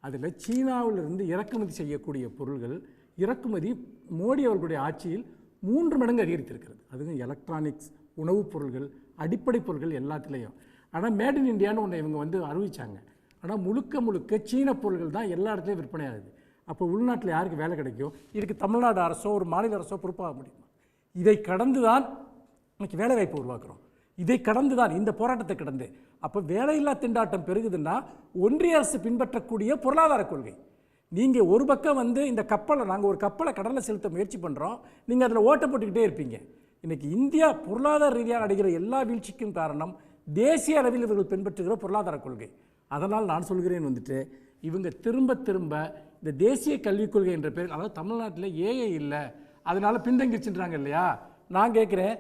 அதில் சீனாவிலிருந்து இறக்குமதி செய்யக்கூடிய பொருள்கள் இறக்குமதி மோடி அவர்களுடைய ஆட்சியில் 3 மடங்கு அதிகரித்திருக்கிறது. அதுவும் எலக்ட்ரானிக்ஸ், உணவுப் பொருள்கள், அடிப்படை பொருள்கள் எல்லாத்துலேயும். ஆனால் மேட் இன் இண்டியான்னு ஒன்று இவங்க வந்து அறிவித்தாங்க. ஆனால் முழுக்க சீன பொருள்கள் தான் எல்லா இடத்துலையும் விற்பனை ஆகுது. அப்போ உள்நாட்டில் யாருக்கு வேலை கிடைக்கும்? இதுக்கு தமிழ்நாடு அரசோ ஒரு மாநில அரசோ பொறுப்பாக முடியுமா? இதை கடந்து தான் இன்னைக்கு வேலை வாய்ப்பு உருவாக்குறோம். இதை கடந்து தான் இந்த போராட்டத்தை கடந்து. அப்போ வேலையில்லா திண்டாட்டம் பெருகுதுன்னா ஒன்றிய அரசு பின்பற்றக்கூடிய பொருளாதார கொள்கை. நீங்கள் ஒரு பக்கம் வந்து இந்த கப்பலை, நாங்கள் ஒரு கப்பலை கடலில் செலுத்த முயற்சி பண்ணுறோம், நீங்கள் அதில் ஓட்ட போட்டுக்கிட்டே இருப்பீங்க. இன்றைக்கி இந்தியா பொருளாதார ரீதியாக அடைகிற எல்லா வீழ்ச்சிக்கும் காரணம் தேசிய அளவில் இவர்கள் பின்பற்றுகிற பொருளாதார கொள்கை. அதனால் நான் சொல்கிறேன் வந்துட்டு, இவங்க திரும்ப இந்த தேசிய கல்விக் கொள்கை என்ற பேர், அதாவது தமிழ்நாட்டில் ஏஐ இல்லை அதனால் பின்தங்கிச்சுன்றாங்க இல்லையா? நான் கேட்குறேன்,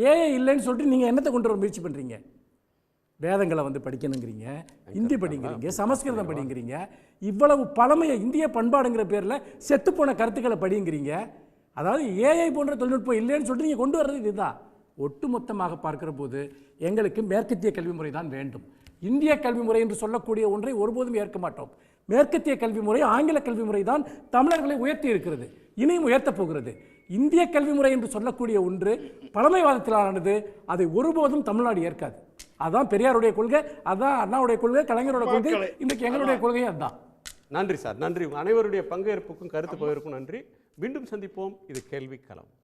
ஏஐ இல்லைன்னு சொல்லிட்டு நீங்கள் என்னத்தை கொண்டு வர முயற்சி பண்ணுறீங்க? வேதங்களை வந்து படிக்கணுங்கிறீங்க, ஹிந்தி படிங்கிறீங்க, சமஸ்கிருதம் படிங்கிறீங்க, இவ்வளவு பழமையை இந்திய பண்பாடுங்கிற பேரில் செத்துப்போன கருத்துக்களை படிங்கிறீங்க. அதாவது ஏஐ போன்ற தொழில்நுட்பம் இல்லைன்னு சொல்லிட்டு நீங்கள் கொண்டு வர்றது இதுதான். ஒட்டுமொத்தமாக பார்க்கிற போது எங்களுக்கு மேற்கத்திய கல்வி முறை தான் வேண்டும். இந்திய கல்வி முறை என்று சொல்லக்கூடிய ஒன்றை ஒருபோதும் ஏற்க மாட்டோம். மேற்கத்திய கல்வி முறை, ஆங்கில கல்வி முறை தான் தமிழர்களை உயர்த்தி இருக்கிறது, இனியும் உயர்த்தப் போகிறது. இந்திய கல்வி முறை என்று சொல்லக்கூடிய ஒன்று பழமைவாதத்திலானது, அதை ஒருபோதும் தமிழ்நாடு ஏற்காது. அதுதான் பெரியாருடைய கொள்கை, அதுதான் அண்ணாவுடைய கொள்கை, கலைஞருடைய கொள்கை, இன்றைக்கு எங்களுடைய கொள்கை அதுதான். நன்றி சார், நன்றி. அனைவருடைய பங்கேற்புக்கும் கருத்து பகிர்வுக்கும் நன்றி. மீண்டும் சந்திப்போம். இது கேள்வி களம்.